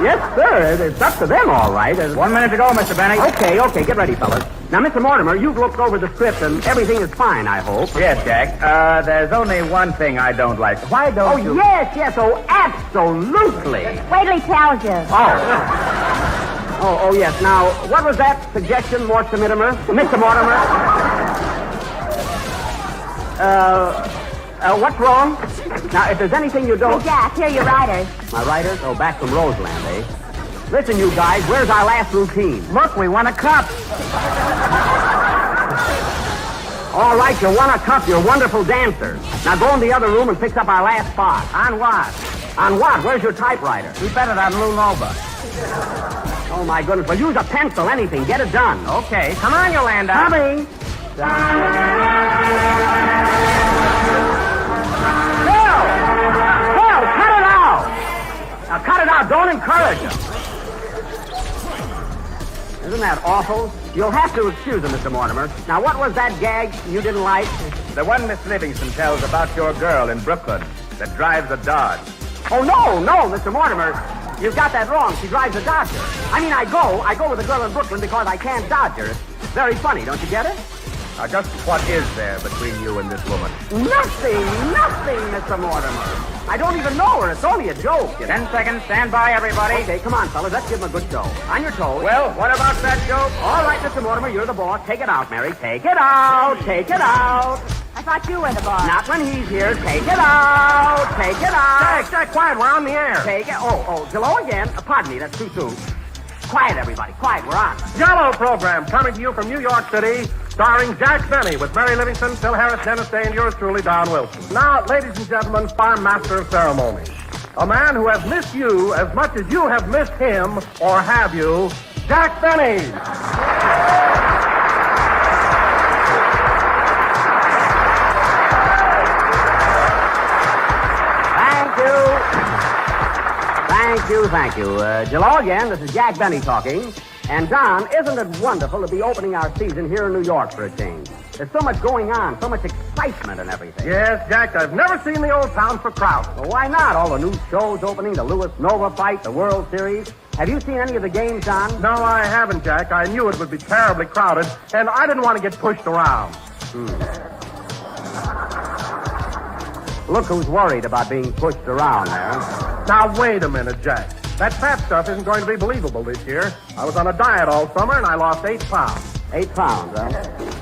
yes, sir. It's up to them, all right.
1 minute to go, Mr. Benny.
Okay. Get ready, fellas. Now, Mr. Mortimer, you've looked over the script, and everything is fine, I hope.
Yes, Jack. There's only one thing I don't like. Why don't you...
Yes. Oh, absolutely.
Wait till he tells you.
Oh, yes. Now, what was that suggestion, Mr. Mortimer? What's wrong? Now, if there's anything you don't...
Hey, Jack, here are your writers.
My writers? Oh, back from Roseland, eh? Listen, you guys, where's our last routine?
Look, we won a cup.
All right, you won a cup. You're wonderful dancers. Now go in the other room and fix up our last spot.
On what?
On what? Where's your typewriter?
We bet it on Lou Nova.
Oh, my goodness. Well, use a pencil, anything. Get it done.
Okay. Come on, Yolanda.
Coming. Phil, cut it out. Now, cut it out. Don't encourage him. Isn't that awful? You'll have to excuse him, Mr. Mortimer. Now, what was that gag you didn't like?
The one Miss Livingston tells about your girl in Brooklyn that drives a Dodge.
Oh, no, Mr. Mortimer. You've got that wrong. She drives a Dodger. I mean, I go with a girl in Brooklyn because I can't dodge her. It's very funny, don't you get it?
Now, just what is there between you and this woman?
Nothing, Mr. Mortimer. I don't even know her. It's only a joke.
10 seconds. Stand by, everybody.
Okay, come on, fellas. Let's give him a good show. On your toes.
Well, what about that joke?
All right, Mr. Mortimer, you're the boss. Take it out, Mary. Take it out.
I thought you were the boss.
Not when he's here. Take it out.
Jack, quiet. We're on the air.
Take it. Oh, hello again. Pardon me, that's too soon. Quiet, everybody. Quiet, we're on.
Jello program coming to you from New York City, starring Jack Benny with Mary Livingston, Phil Harris, Dennis Day, and yours truly, Don Wilson. Now, ladies and gentlemen, our master of ceremonies. A man who has missed you as much as you have missed him, or have you, Jack Benny.
Thank you. Hello again, this is Jack Benny talking. And Don, isn't it wonderful to be opening our season here in New York for a change? There's so much going on, so much excitement and everything.
Yes, Jack, I've never seen the old town so crowded.
Well, why not? All the new shows opening, the Lewis Nova fight, the World Series. Have you seen any of the games, Don?
No, I haven't, Jack. I knew it would be terribly crowded, and I didn't want to get pushed around.
Look who's worried about being pushed around there.
Now, wait a minute, Jack. That fat stuff isn't going to be believable this year. I was on a diet all summer, and I lost 8 pounds.
8 pounds, huh?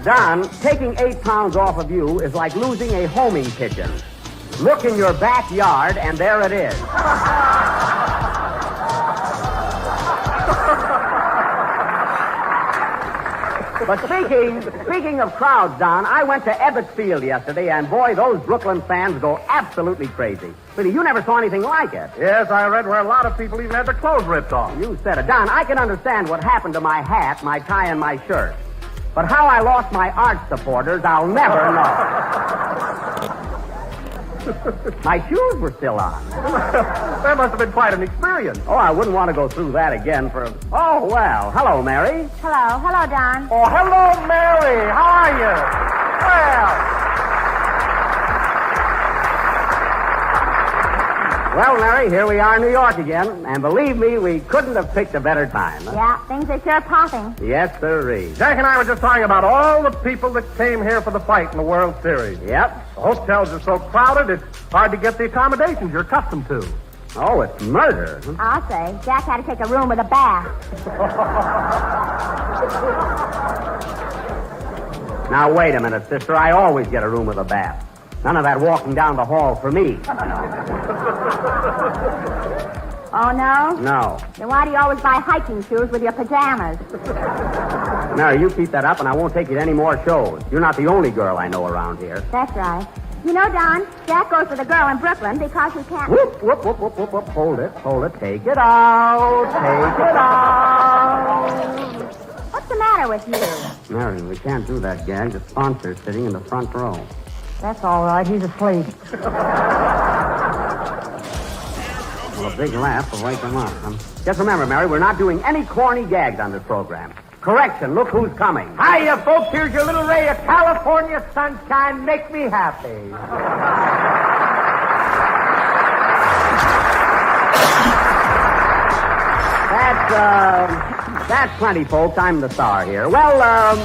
Don, taking 8 pounds off of you is like losing a homing pigeon. Look in your backyard, and there it is. But speaking of crowds, Don, I went to Ebbets Field yesterday, and boy, those Brooklyn fans go absolutely crazy. Really, you never saw anything like it.
Yes, I read where a lot of people even had their clothes ripped off.
You said it. Don, I can understand what happened to my hat, my tie, and my shirt. But how I lost my art supporters, I'll never know. My shoes were still on.
That must have been quite an experience.
Oh, I wouldn't want to go through that again for... Oh, well. Hello, Mary.
Hello, Don.
Oh, hello, Mary. How are you?
Well, Mary, here we are in New York again. And believe me, we couldn't have picked a better time. Huh?
Yeah, things are sure popping.
Yes, sirree.
Jack and I were just talking about all the people that came here for the fight in the World Series.
Yep.
The hotels are so crowded, it's hard to get the accommodations you're accustomed to.
Oh, it's murder.
I'll say. Jack had to take a room with a bath.
Now, wait a minute, sister. I always get a room with a bath. None of that walking down the hall for me.
Oh, no?
No.
Then why do you always buy hiking shoes with your pajamas?
Mary, you keep that up and I won't take you to any more shows. You're not the only girl I know around here.
That's right. You know, Don, Jack goes with a girl in Brooklyn because he can't...
Whoop, whoop, whoop, whoop, whoop, whoop. Hold it. Take it out. Take it out.
What's the matter with you?
Mary, we can't do that gag. The sponsor's sitting in the front row.
That's all right. He's asleep.
Well, a big laugh will wake him up. Just remember, Mary, we're not doing any corny gags on this program. Correction, look who's coming.
Hiya, folks. Here's your little ray of California sunshine. Make me happy.
That's plenty, folks. I'm the star here. Well,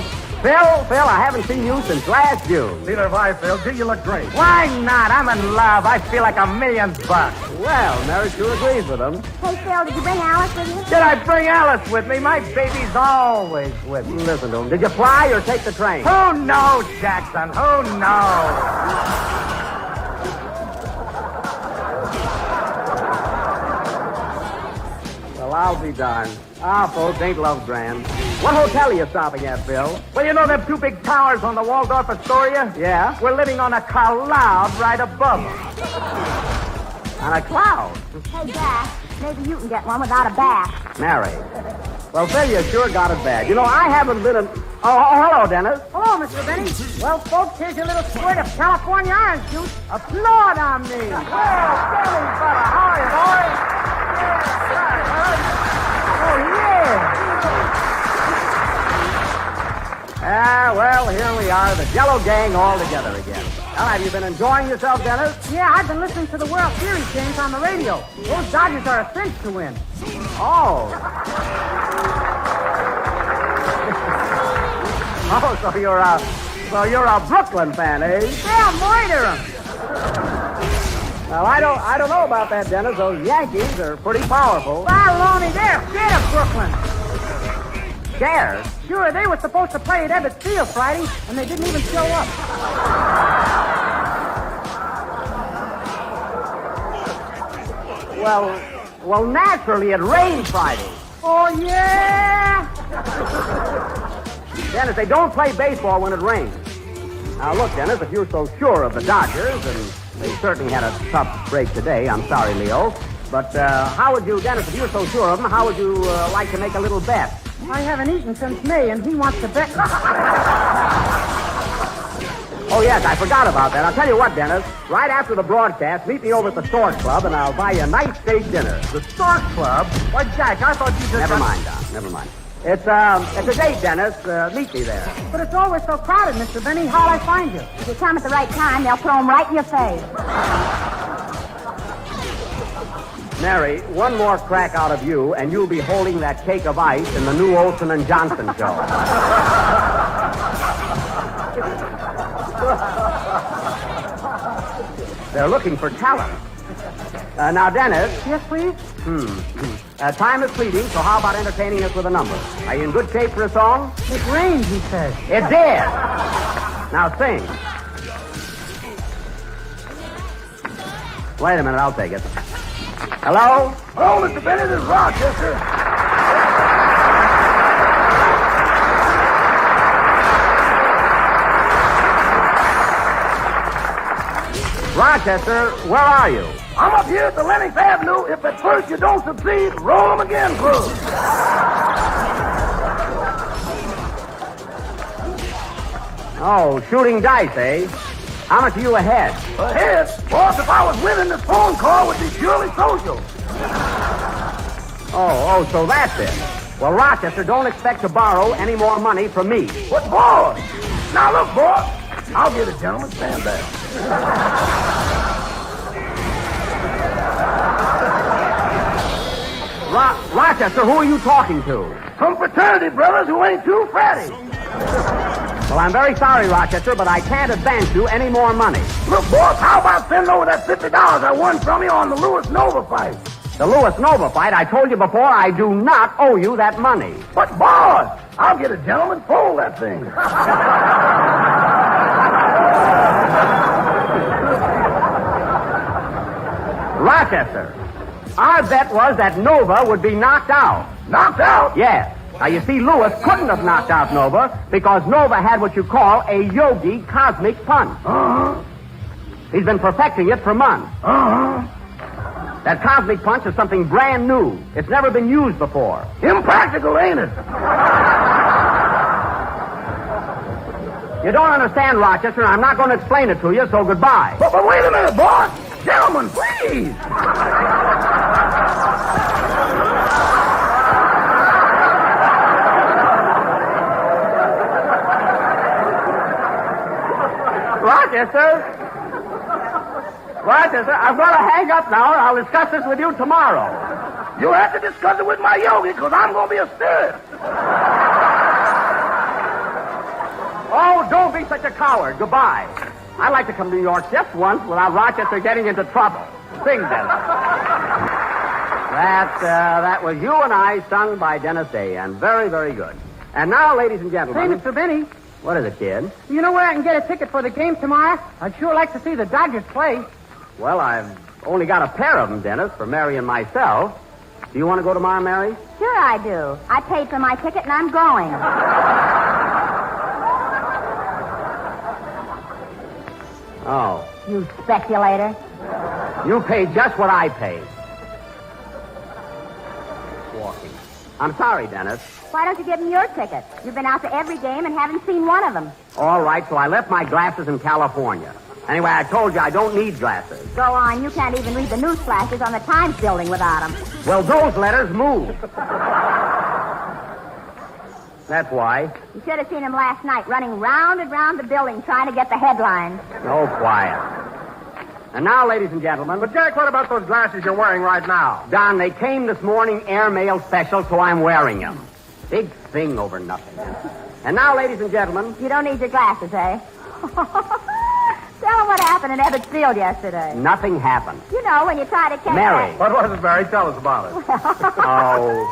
Phil, I haven't seen you since last June.
Neither have I, Phil. Gee, you look great.
Why not? I'm in love. I feel like $1,000,000.
Well, Mary sure agrees with him.
Hey, Phil, did you bring Alice with you?
Did I bring Alice with me? My baby's always with me.
Listen to him. Did you fly or take the train?
Who knows, Jackson? Who knows?
Well, I'll be darned. Folks, ain't love grand. What hotel are you stopping at, Phil?
Well, you know them 2 big towers on the Waldorf Astoria?
Yeah?
We're living on a cloud right above them.
On a cloud?
Hey, Jack, maybe you can get one without a bath.
Mary. Well, Phil, you sure got it bad. You know, I haven't been in... Oh, hello, Dennis.
Hello, Mr. Benny. Well, folks, here's your little squirt of California orange juice. Applaud on me. Well, Billy, brother, how are you, boy? Oh, yeah.
Well, here we are, the Jello Gang all together again. Well, have you been enjoying yourself, Dennis?
Yeah, I've been listening to the World Series games on the radio. Those Dodgers are a cinch to win.
Oh. Oh, so you're a Brooklyn fan, eh?
Yeah, murder 'em.
Well, I don't know about that, Dennis. Those Yankees are pretty powerful.
Baloney, they're scared of Brooklyn.
Scared?
Sure, they were supposed to play at Ebbets Field Friday, and they didn't even show up.
Well, naturally, it rained Friday.
Oh, yeah?
Dennis, they don't play baseball when it rains. Now, look, Dennis, if you're so sure of the Dodgers, and they certainly had a tough break today, I'm sorry, Leo, but how would you, Dennis, if you're so sure of them, how would you like to make a little bet?
I haven't eaten since May, and he wants to bet.
Oh, yes, I forgot about that. I'll tell you what, Dennis. Right after the broadcast, meet me over at the Stork Club, and I'll buy you a nice steak dinner.
The Stork Club? Why, Jack, I thought you just...
Never mind, Don. Never mind. It's a date, Dennis. Meet me there.
But it's always so crowded, Mr. Benny. How'll I find you? If you come at the right time, they'll throw them right in your face.
Mary, one more crack out of you, and you'll be holding that cake of ice in the new Olsen and Johnson show. They're looking for talent. Now, Dennis.
Yes, please?
Time is fleeting, so how about entertaining us with a number? Are you in good shape for a song?
It rained, he says.
It did. Now sing. Wait a minute, I'll take it. Hello?
Hello, Mr. Bennett, this is Rochester.
Rochester, where are you?
I'm up here at the Lenox Avenue. If at first you don't succeed, roll 'em again, crew.
Oh, shooting dice, eh? How much are you ahead?
Ahead? Boss, if I was winning, this phone call would be purely social.
Oh, so that's it. Well, Rochester, don't expect to borrow any more money from me.
What, boss? Now, look, boss. I'll get it, gentlemen. Stand back.
Rochester, who are you talking to?
Some fraternity brothers who ain't too fatty.
Well, I'm very sorry, Rochester, but I can't advance you any more money.
Look, boss, how about sending over that $50 I won from you on the Lewis Nova fight?
The Lewis Nova fight, I told you before, I do not owe you that money.
But, boss, I'll get a gentleman fold that thing.
Rochester, our bet was that Nova would be knocked out.
Knocked out?
Yes. Now, you see, Lewis couldn't have knocked out Nova because Nova had what you call a yogi cosmic punch.
Uh-huh.
He's been perfecting it for months.
Uh-huh.
That cosmic punch is something brand new. It's never been used before.
Impractical, ain't it?
You don't understand, Rochester, and I'm not going to explain it to you, so goodbye.
But wait a minute, boss. Gentlemen, please.
Rochester, I'm going to hang up now, and I'll discuss this with you tomorrow.
You'll have to discuss it with my yogi, because I'm going to be a spirit.
Oh, don't be such a coward. Goodbye. I'd like to come to New York just once without Rochester getting into trouble. Sing, Dennis. That was You and I, sung by Dennis Day, and very, very good. And now, ladies and gentlemen...
Hey, Mr. Benny.
What is it, kid?
You know where I can get a ticket for the game tomorrow? I'd sure like to see the Dodgers play.
Well, I've only got a pair of them, Dennis, for Mary and myself. Do you want to go tomorrow, Mary?
Sure I do. I paid for my ticket and I'm going.
Oh.
You speculator.
You paid just what I paid. Walking. I'm sorry, Dennis.
Why don't you give him your ticket? You've been out to every game and haven't seen one of them.
All right, so I left my glasses in California. Anyway, I told you I don't need glasses.
Go on. You can't even read the news flashes on the Times building without them.
Well, those letters move. That's why.
You should have seen him last night running round and round the building trying to get the headlines.
Oh, quiet. And now, ladies and gentlemen...
But, Jack, what about those glasses you're wearing right now?
Don, they came this morning airmail special, so I'm wearing them. Big thing over nothing. And now, ladies and gentlemen...
You don't need your glasses, eh? Tell them what happened in Ebbets Field yesterday.
Nothing happened.
You know, when you try to catch
Mary.
What was it, Mary? Tell us about it.
Oh.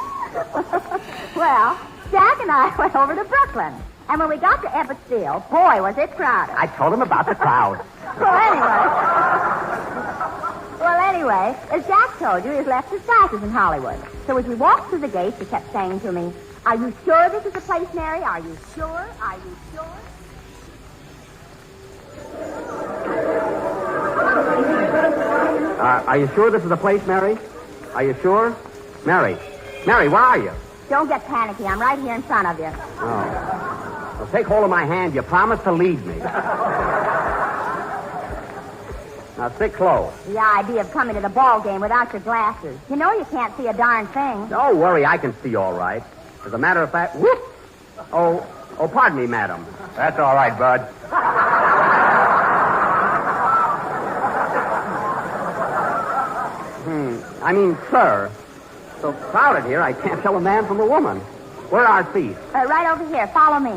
Well, Jack and I went over to Brooklyn. And when we got to Ebbets Field, boy, was it crowded.
I told him about the crowd.
Well, anyway, as Jack told you, he's left his glasses in Hollywood. So as we walked through the gates, he kept saying to me, "Are you sure this is the place, Mary? Are you sure? Are you sure?"
Are you sure this is the place, Mary? Are you sure? Mary, where are you?
Don't get panicky. I'm right here in front of you.
Oh. Well, take hold of my hand. You promised to lead me. Now, sit close.
The idea of coming to the ball game without your glasses. You know you can't see a darn thing.
Don't worry, I can see all right. As a matter of fact, whoop! Oh, pardon me, madam.
That's all right, Bud.
I mean, sir. So crowded here, I can't tell a man from a woman. Where are our seats?
Right over here. Follow me.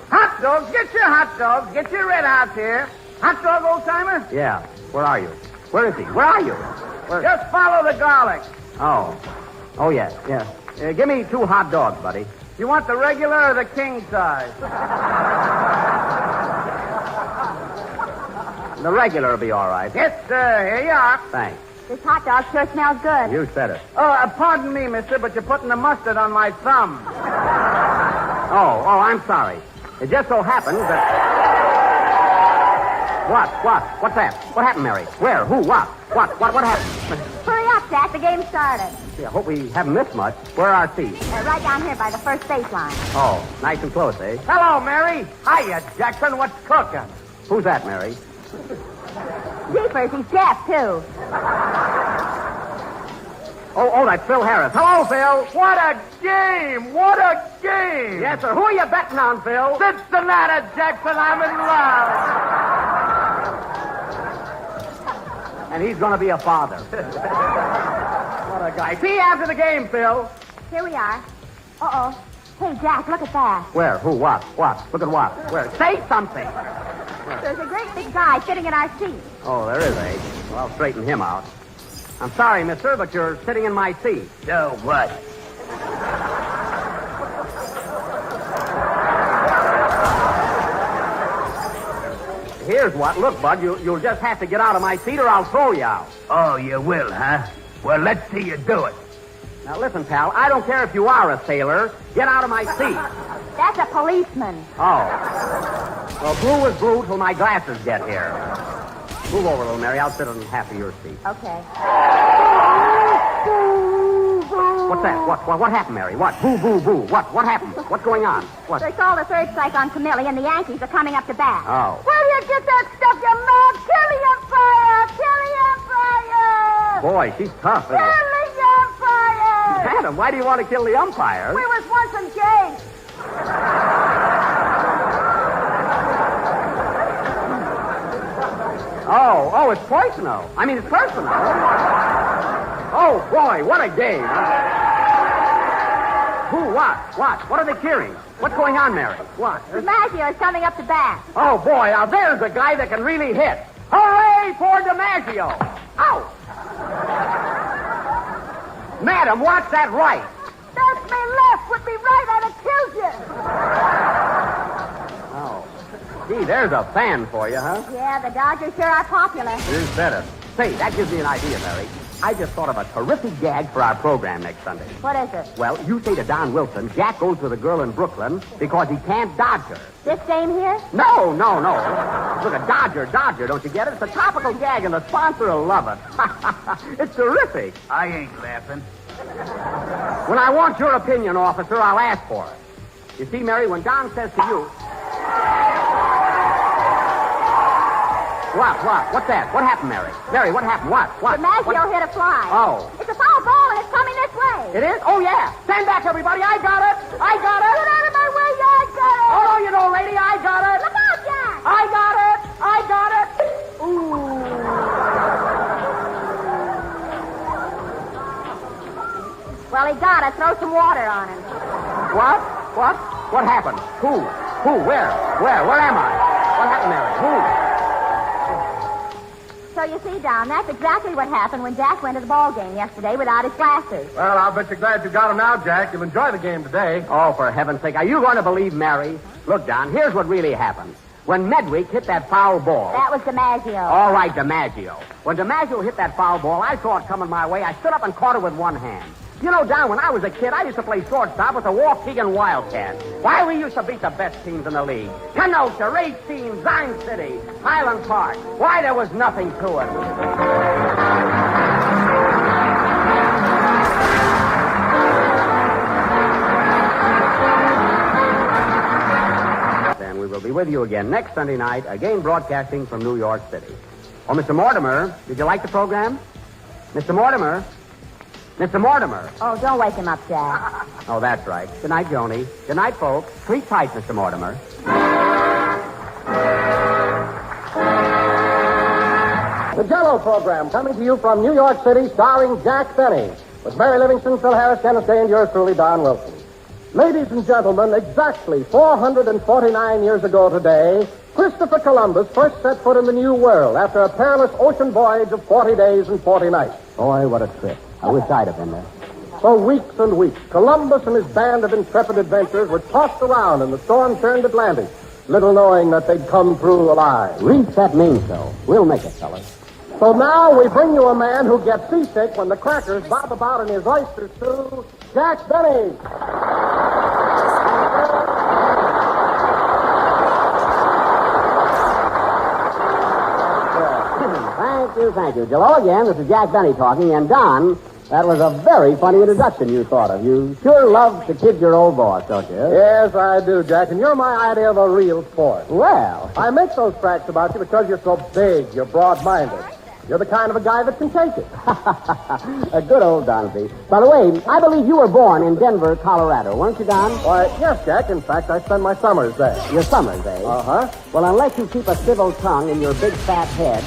Hot dogs, get your hot dogs. Get your red hots here. Hot dog, old-timer?
Yeah. Where are you? Where is he? Where are you? Where?
Just follow the garlic.
Oh, yes. Give me 2 hot dogs, buddy.
You want the regular or the king size?
The regular will be all right.
Yes, sir. Here you are.
Thanks.
This hot dog sure smells good.
You said it.
Pardon me, mister, but you're putting the mustard on my thumb.
Oh, I'm sorry. It just so happens that... What? What's that? What happened, Mary? Where? Who? What? What happened?
Hurry up, Jack. The game started.
Gee, I hope we haven't missed much. Where are our seats?
Right down here by the first baseline.
Oh, nice and close, eh?
Hello, Mary. Hiya, Jackson. What's cooking?
Who's that, Mary?
Jeepers, he's deaf, too.
Oh, that's Phil Harris. Hello, Phil.
What a game! What a game!
Yes, sir. Who are you betting on, Phil?
Cincinnati, Jackson. I'm in love.
And he's going to be a father. What a guy. See you after the game, Phil.
Here we are. Uh-oh. Hey, Jack, look at that.
Where? Who? What? Look at what? Where? Say something.
There's a great big guy sitting in our seat.
Oh, there is, eh? Well, I'll straighten him out. I'm sorry, mister, but you're sitting in my seat.
So what?
Here's what. Look, Bud, you'll just have to get out of my seat or I'll throw you out.
Oh, you will, huh? Well, let's see you do it.
Now, listen, pal, I don't care if you are a sailor. Get out of my seat.
That's a policeman.
Oh. Well, blue is blue till my glasses get here. Move over, little Mary. I'll sit on half of your seat.
Okay.
What's that? What happened, Mary? What? Boo, boo, boo. What happened? What's going on? What?
They called a third strike on Camille, and the Yankees are coming up to bat.
Oh.
Where do you get that stuff, you mad? Kill the umpire! Kill the umpire!
Boy, she's tough, isn't
Kill
it?
the umpire!
Madam, why do you want to kill the umpire?
We was once engaged.
Oh, it's personal. I mean, it's personal. Oh, boy, what a game. Who, what? What are they cheering? What's going on, Mary? What?
DiMaggio is coming up to bat.
Oh, boy, now there's a guy that can really hit. Hooray for DiMaggio. Ow! Madam, watch that right.
That's me left. With me right, I'd have killed you.
Oh. Gee, there's a fan for you, huh?
Yeah, the Dodgers sure are popular.
You said it. Say, that gives me an idea, Mary. I just thought of a terrific gag for our program next Sunday.
What is it?
Well, you say to Don Wilson, Jack goes with a girl in Brooklyn because he can't dodge her.
This game here?
No. Look, a Dodger, don't you get it? It's a topical gag, and the sponsor will love it. It's terrific.
I ain't laughing.
When I want your opinion, officer, I'll ask for it. You see, Mary, when Don says to you... What? What's that? What happened, Mary? Mary, what happened? What?
DiMaggio hit a fly.
Oh.
It's a foul ball, and it's coming this way.
It is? Oh, yeah. Stand back, everybody. I got it.
Get out of my way, I got it.
Oh, no, you don't, lady. I got it.
Look out, Jack.
I got it. Ooh.
Well, he got it. Throw some water on him.
What? What happened? Who? Where? Where am I? What happened, Mary? Who?
So you see, Don, that's exactly what happened when Jack went to the ball game yesterday without his glasses.
Well, I'll bet you're glad you got them now, Jack. You'll enjoy the game today.
Oh, for heaven's sake. Are you going to believe Mary? Look, Don, here's what really happened. When Medwick hit that foul ball...
That was DiMaggio.
All right, DiMaggio. When DiMaggio hit that foul ball, I saw it coming my way. I stood up and caught it with one hand. You know, Don, when I was a kid, I used to play shortstop with the Waukegan Wildcats. Why, we used to beat the best teams in the league. Kenosha, Racine, Zion City, Highland Park. Why, there was nothing to it. Then we will be with you again next Sunday night, again broadcasting from New York City. Oh, Mr. Mortimer, did you like the program? Mr. Mortimer? Mr. Mortimer?
Oh, don't wake him up, Jack.
Oh, that's right. Good night, Joni. Good night, folks. Sleep tight, Mr. Mortimer.
The Jello program coming to you from New York City, starring Jack Benny, with Mary Livingston, Phil Harris, Dennis Day, and yours truly, Don Wilson. Ladies and gentlemen, exactly 449 years ago today, Christopher Columbus first set foot in the New World after a perilous ocean voyage of 40 days and 40 nights.
Boy, what a trip. I wish I'd have been there.
For weeks and weeks, Columbus and his band of intrepid adventurers were tossed around in the storm-churned Atlantic, little knowing that they'd come through alive.
Reach that mainsail. We'll make it, fellas.
So now we bring you a man who gets seasick when the crackers bob about in his oyster stew, Jack Benny.
Thank you. Hello again, this is Jack Benny talking, and Don, that was a very funny introduction you thought of. You sure love to kid your old boss, don't you?
Yes, I do, Jack, and you're my idea of a real sport.
Well.
I make those cracks about you because you're so big, you're broad-minded. You're the kind of a guy that can take it.
A good old Donsey. By the way, I believe you were born in Denver, Colorado, weren't you, Don?
Why, yes, Jack. In fact, I spend my summers there.
Your summers, eh?
Uh-huh.
Well, unless you keep a civil tongue in your big fat head,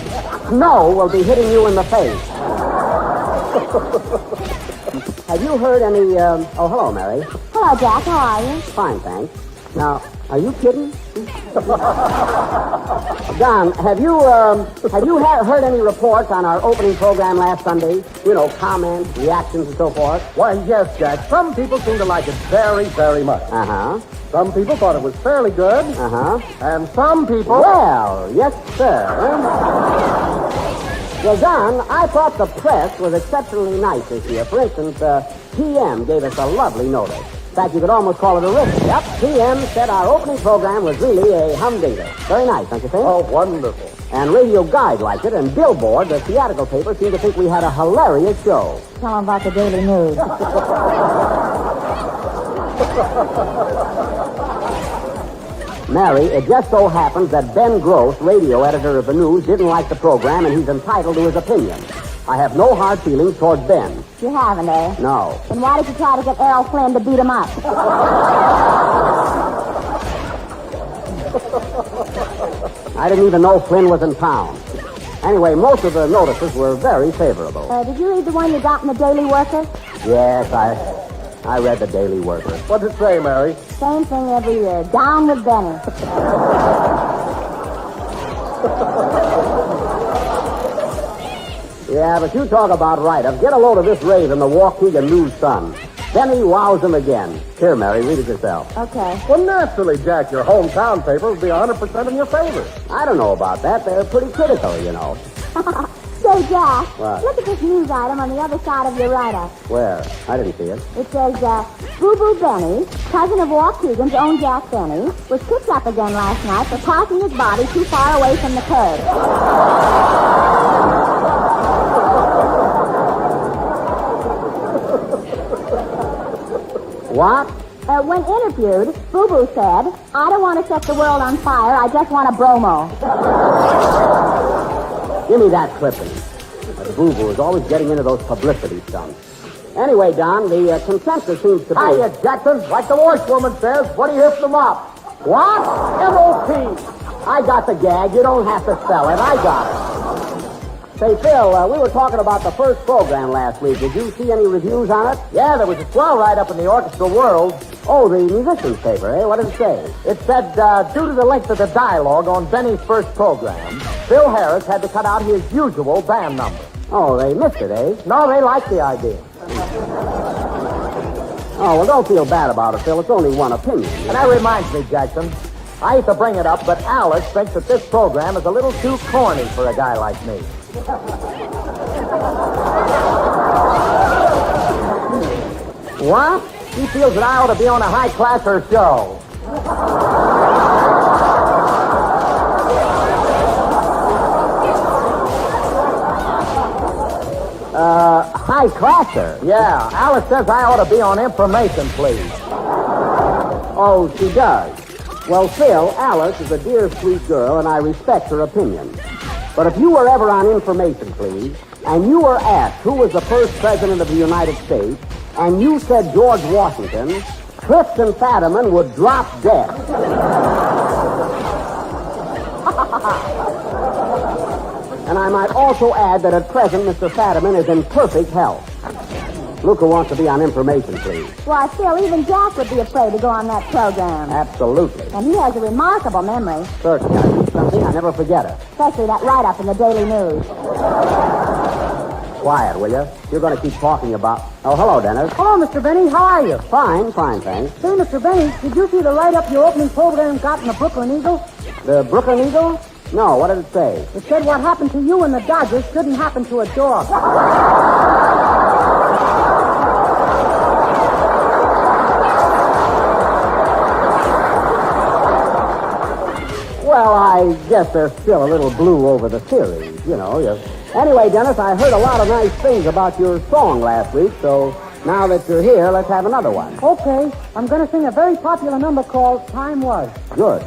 snow will be hitting you in the face. Have you heard any, Oh, hello, Mary.
Hello, Jack. How are you?
Fine, thanks. Now, are you kidding? Don, have you heard any reports on our opening program last Sunday? You know, comments, reactions, and so forth?
Why, yes, Jack. Some people seem to like it very, very much.
Uh-huh.
Some people thought it was fairly good.
Uh-huh.
And some people...
Well, yes, sir. Well, Don, I thought the press was exceptionally nice this year. For instance, PM gave us a lovely notice. In fact, you could almost call it a ribbon. Yep, PM said our opening program was really a humdinger. Very nice, don't you think?
Oh, wonderful.
And Radio Guide liked it, and Billboard, the theatrical paper, seemed to think we had a hilarious show.
Tell them about the Daily News.
Mary, it just so happens that Ben Gross, radio editor of the News, didn't like the program, and he's entitled to his opinion. I have no hard feelings towards Ben.
You haven't, eh?
No.
Then why did you try to get Errol Flynn to beat him up?
I didn't even know Flynn was in town. Anyway, most of the notices were very favorable.
Did you read the one you got in the Daily Worker?
Yes, I read the Daily Worker.
What did it say, Mary?
Same thing every year. Down with Benny.
Yeah, but you talk about write-up. Get a load of this rave in the Waukegan News-Sun. Benny wows him again. Here, Mary, read it yourself.
Okay.
Well, naturally, Jack, your hometown paper would be 100% in your favor.
I don't know about that. They're pretty critical, you know.
Say, Jack,
What?
look at this news item on the other side of your write-up.
Where? I didn't see it.
It says, Boo Boo Benny, cousin of Waukegan's own Jack Benny, was picked up again last night for parking his body too far away from the curb.
What?
When interviewed, Boo Boo said, I don't want to set the world on fire, I just want a bromo.
Give me that clipping. That boo-boo is always getting into those publicity stunts. Anyway, Don, the consensus seems to be...
Hiya, Jackson. Like the washwoman says, what do you hear from the mop?
What? M.O.P. I got the gag. You don't have to spell it. I got it. Say, Phil, we were talking about the first program last week. Did you see any reviews on it?
Yeah, there was a swell write-up in the Orchestra World.
Oh, the musician's paper, eh? What did it say?
It said, due to the length of the dialogue on Benny's first program, Phil Harris had to cut out his usual band number.
Oh, they missed it, eh?
No, they liked the idea.
Oh, well, don't feel bad about it, Phil. It's only one opinion.
And that reminds me, Jackson, I hate to bring it up, but Alex thinks that this program is a little too corny for a guy like me.
What?
He feels that I ought to be on a high-classer show.
High-classer?
Yeah, Alice says I ought to be on Information, please.
Oh, she does. Well, Phil, Alice is a dear, sweet girl, and I respect her opinion. But if you were ever on Information, Please, and you were asked who was the first president of the United States, and you said George Washington, Clifton Fadiman would drop dead. And I might also add that at present, Mr. Fadiman is in perfect health. Luca wants to be on Information, Please.
Why, Phil, even Jack would be afraid to go on that program.
Absolutely.
And he has a remarkable memory.
Certainly. I do something, I never forget it.
Especially that write-up in the Daily News.
Quiet, will you? You're going to keep talking about... Oh, hello, Dennis.
Hello, Mr. Benny. How are you?
Fine, thanks.
Say, Mr. Benny, did you see the write-up your opening program got in the Brooklyn Eagle?
The Brooklyn Eagle? No, what did it say?
It said what happened to you and the Dodgers shouldn't happen to a dog.
Well, I guess they're still a little blue over the series, you know. Anyway, Dennis, I heard a lot of nice things about your song last week, so now that you're here, let's have another one.
Okay, I'm going to sing a very popular number called Time Was.
Good.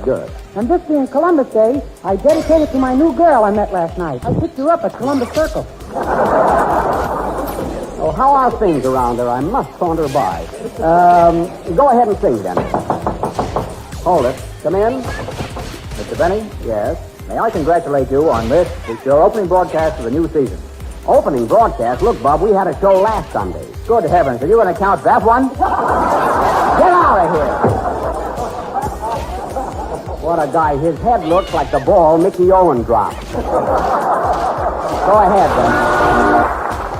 And this being Columbus Day, I dedicate it to my new girl I met last night. I picked her up at Columbus Circle.
Oh, how are things around there? I must saunter by. Go ahead and sing, Dennis. Hold it. Come in.
Mr. Benny?
Yes?
May I congratulate you on this? It's your opening broadcast of the new season.
Opening broadcast? Look, Bob, we had a show last Sunday.
Good heavens, are you going to count that one?
Get out of here! What a guy. His head looks like the ball Mickey Owen dropped. Go ahead, then.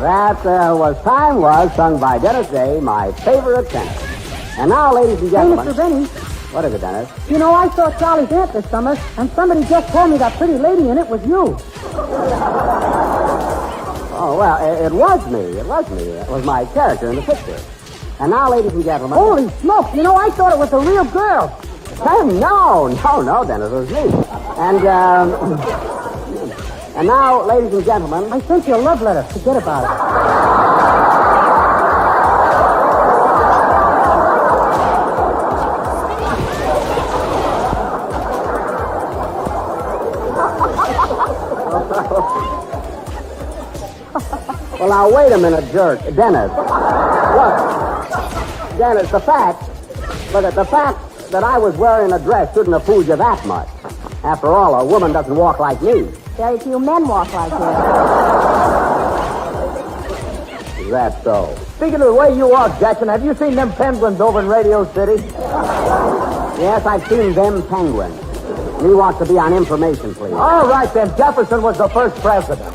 That was Time Was, sung by Dennis Day, my favorite tenor. And now, ladies and gentlemen...
Hey, Mr. Benny.
What is it, Dennis?
You know, I saw Charlie's Aunt this summer, and somebody just told me that pretty lady in it was you.
Oh, well, it was me. It was my character in the picture. And now, ladies and gentlemen...
Holy smokes, you know, I thought it was a real girl.
No, Dennis, it was me. And now, ladies and gentlemen...
I sent you a love letter. Forget about it.
Well, now, wait a minute, jerk. Dennis. What? Dennis, the fact that I was wearing a dress shouldn't have fooled you that much. After all, a woman doesn't walk like me.
Very few men walk like you.
Is that so?
Speaking of the way you walk, Jackson, have you seen them penguins over in Radio City?
Yes, I've seen them penguins. He wants to be on Information, Please.
All right, then. Jefferson was the first president.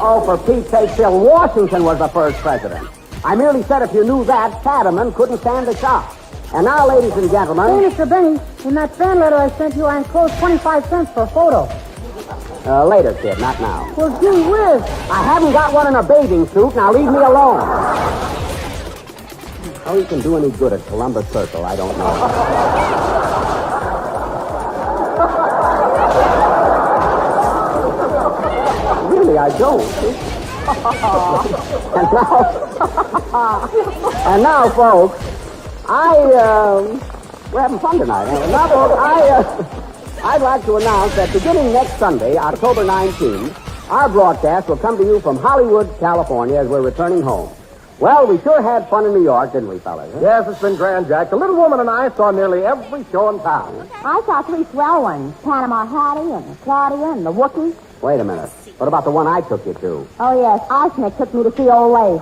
Oh, for Pete's sake, Phil, Washington was the first president. I merely said if you knew that, Fadiman couldn't stand the shock. And now, ladies and gentlemen...
Hey, Mr. Benny, in that fan letter I sent you, I enclosed 25 cents for a photo.
Later, kid, not now.
Well, gee whiz.
I haven't got one in a bathing suit. Now leave me alone. How he can do any good at Columbus Circle, I don't know. Really, I don't. And now, folks, we're having fun tonight. Now, folks, I'd like to announce that beginning next Sunday, October 19th, our broadcast will come to you from Hollywood, California, as we're returning home. Well, we sure had fun in New York, didn't we, fellas? Huh?
Yes, it's been grand, Jack. The little woman and I saw nearly every show in town.
I saw 3 swell ones. Panama Hattie and Claudia and the Wookiee.
Wait a minute. What about the one I took you to?
Oh, yes. Arsenic took me to see Old Lace.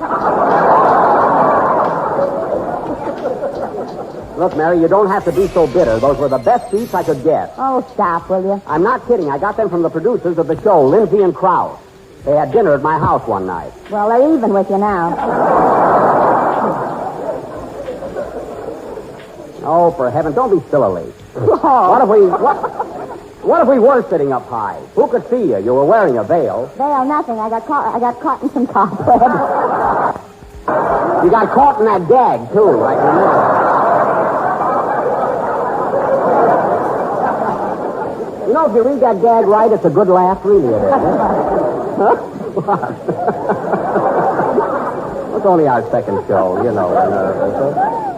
Look, Mary, you don't have to be so bitter. Those were the best seats I could get.
Oh, stop, will you?
I'm not kidding. I got them from the producers of the show, Lindsay and Krause. They had dinner at my house one night.
Well, they're even with you now.
Oh, for heaven, don't be silly. What if we were sitting up high? Who could see you? You were wearing a veil.
Veil, nothing. I got caught in some cobweb.
You got caught in that gag, too, I can remember. You know, if you read that gag right, it's a good laugh, really it is. Huh? What? It's only our second show, you know.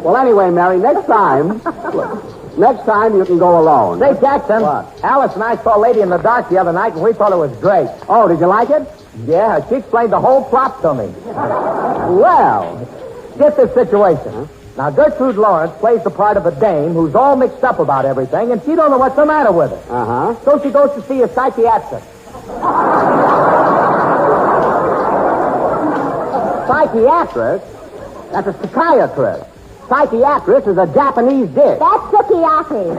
Well, anyway, Mary, next time... Look.
Next time you can go alone.
Say, Jackson.
What?
Alice and I saw Lady in the Dark the other night, and we thought it was great.
Oh, did you like it?
Yeah, she explained the whole plot to me.
Well,
Get this situation. Huh? Now, Gertrude Lawrence plays the part of a dame who's all mixed up about everything, and she don't know what's the matter with her.
uh-huh.
So she goes to see a psychiatrist.
Psychiatrist? That's a psychiatrist. Psychiatrist is a Japanese dish.
That's sukiyaki.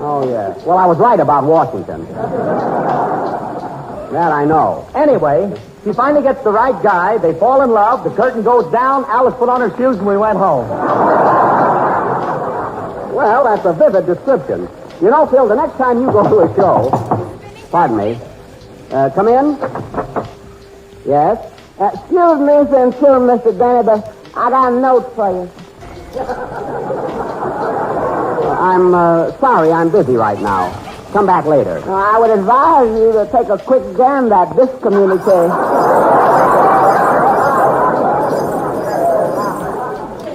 Oh, yeah. Well, I was right about Washington. That I know.
Anyway, she finally gets the right guy. They fall in love. The curtain goes down. Alice put on her shoes, and we went home.
Well, that's a vivid description. You know, Phil, the next time you go to a show... Pardon me. Come in? Yes?
Excuse me, sincerely, Mr. Benny, but I got a note for you.
I'm sorry, I'm busy right now. Come back later.
I would advise you to take a quick gander at this communique.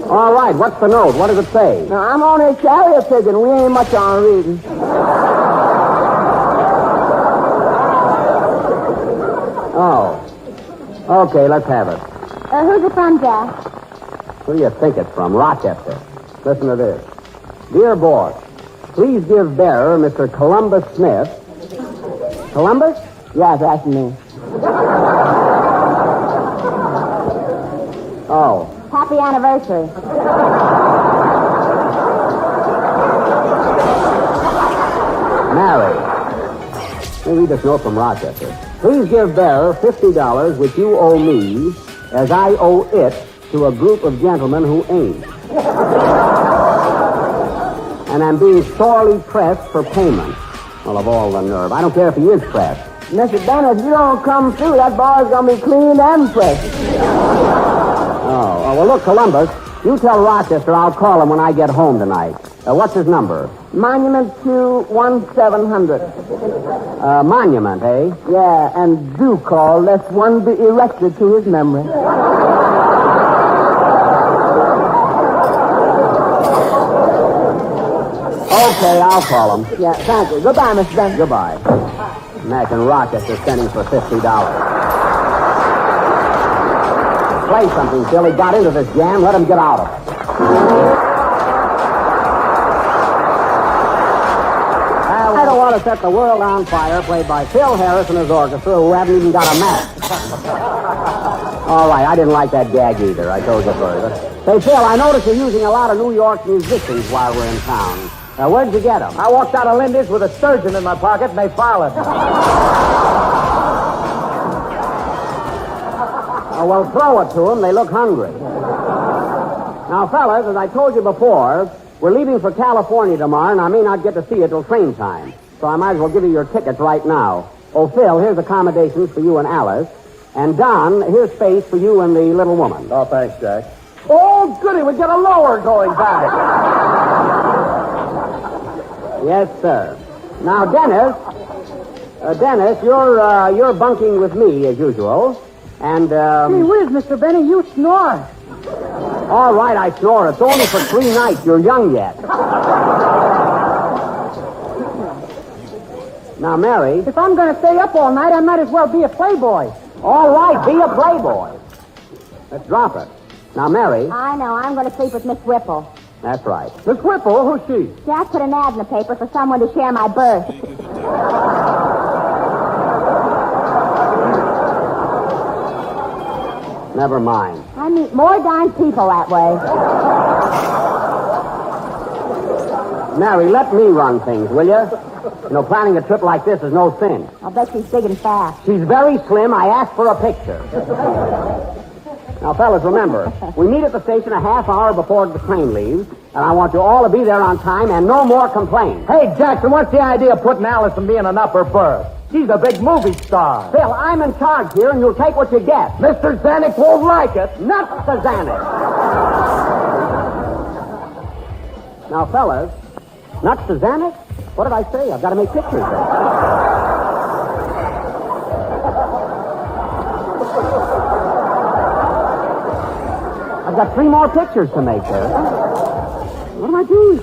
All right, what's the note? What does it say?
Now, I'm only a carrier pigeon. We ain't much on reading.
Oh. Okay, let's have it.
Who's it from, Jack?
Who do you think it's from? Rochester. Listen to this. Dear boss, please give bearer Mr. Columbus Smith. Columbus?
Yes, that's me.
Oh.
Happy anniversary.
Mary. Let me read this note from Rochester. Please give bearer $50, which you owe me, as I owe it to a group of gentlemen who ain't. And I'm being sorely pressed for payment. Well, of all the nerve. I don't care if he is pressed.
Mr. Bennett, if you don't come through, that bar's going to be cleaned and pressed.
Oh, well, look, Columbus, you tell Rochester I'll call him when I get home tonight. What's his number?
Monument to 1700.
Monument, eh?
Yeah, and do call, lest one be erected to his memory.
Okay, I'll call him.
Yeah, thank you. Goodbye, Mr. Bennett.
Goodbye. Mac and Rochester sending for $50. Play something, Phil. He got into this jam. Let him get out of it. I don't want to set the world on fire, played by Phil Harris and his orchestra, who haven't even got a match. All right, I didn't like that gag either. I told you further. Say, Phil, I noticed you're using a lot of New York musicians while we're in town. Where'd you get them?
I walked out of Lindy's with a sturgeon in my pocket, and they followed me.
Oh, well, throw it to them. They look hungry. Now, fellas, as I told you before, we're leaving for California tomorrow, and I may not get to see you till train time. So I might as well give you your tickets right now. Oh, Phil, here's accommodations for you and Alice. And Don, here's space for you and the little woman.
Oh, thanks, Jack.
Oh, goody, we get a lower going back.
Yes, sir. Now, Dennis, you're bunking with me as usual, and
Gee whiz, Mr. Benny, you snore.
All right, I snore. It's only for 3 nights. You're young yet. Now, Mary.
If I'm going to stay up all night, I might as well be a playboy.
All right, be a playboy. Let's drop it. Now, Mary.
I know. I'm going to sleep with Miss Whipple.
That's right.
Miss Whipple? Who's she?
Jack put an ad in the paper for someone to share my berth.
Never mind.
I meet more darn people that way.
Mary, let me run things, will you? You know, planning a trip like this is no sin.
I'll bet she's big and fast.
She's very slim. I asked for a picture. Now, fellas, remember, we meet at the station a half hour before the train leaves, and I want you all to be there on time and no more complaints.
Hey, Jackson, what's the idea of putting Alice and me in an upper berth? She's a big movie star.
Phil, I'm in charge here, and you'll take what you get.
Mr. Zanuck won't like it.
Nuts to Zanuck. Now, fellas, nuts to Zanuck? What did I say? I've got to make pictures. I've got 3 more pictures to make there. What am I doing?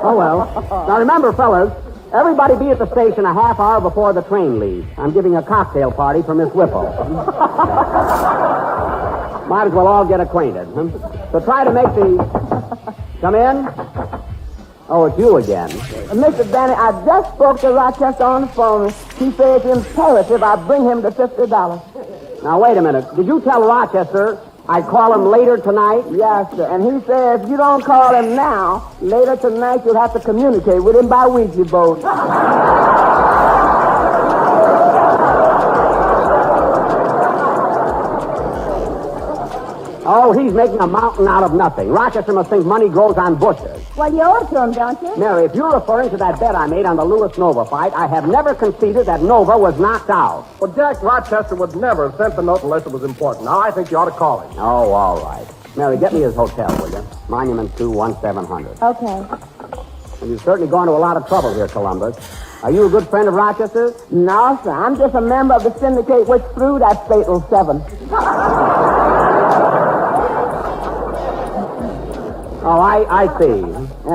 Oh, well. Now, remember, fellas, everybody be at the station a half hour before the train leaves. I'm giving a cocktail party for Miss Whipple. Might as well all get acquainted. So try to make the... Come in. Oh, it's you again.
Mr. Benny, I just spoke to Rochester on the phone. He says it's imperative I bring him the $50.
Now, wait a minute. Did you tell Rochester I'd call him later tonight?
Yes, sir. And he says if you don't call him now, later tonight you'll have to communicate with him by Ouija board.
Oh, he's making a mountain out of nothing. Rochester must think money grows on bushes.
Well, you owe it to him, don't you?
Mary, if you're referring to that bet I made on the Lewis-Nova fight, I have never conceded that Nova was knocked out.
Well, Jack, Rochester would never have sent the note unless it was important. Now, I think you ought to call him.
Oh, all right. Mary, get me his hotel, will you? Monument 21700.
Okay.
Well, you've certainly gone to a lot of trouble here, Columbus. Are you a good friend of Rochester's?
No, sir. I'm just a member of the syndicate which threw that fatal 7.
Oh, I see.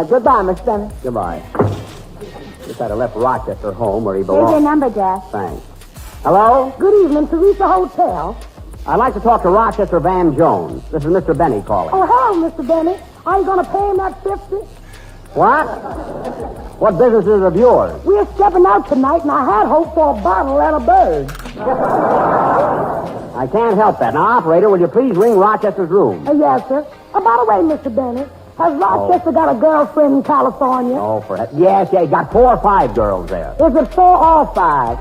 Goodbye, Miss Benny.
Goodbye. Guess I'd have left Rochester home where he
Here's your
belongs.
number, Jack.
Thanks. Hello?
Good evening, Teresa Hotel.
I'd like to talk to Rochester Van Jones. This is Mr. Benny calling.
Oh, hello, Mr. Benny. Are you going to pay him that 50?
What? What business is it of yours?
We're stepping out tonight, and I had hoped for a bottle and a bird.
I can't help that. Now, operator, will you please ring Rochester's room?
Yes, sir. By the way, Mr. Benny, has Rochester got a girlfriend in California?
Oh, for that. Yes, he got 4 or 5 girls there.
Is it 4 or 5?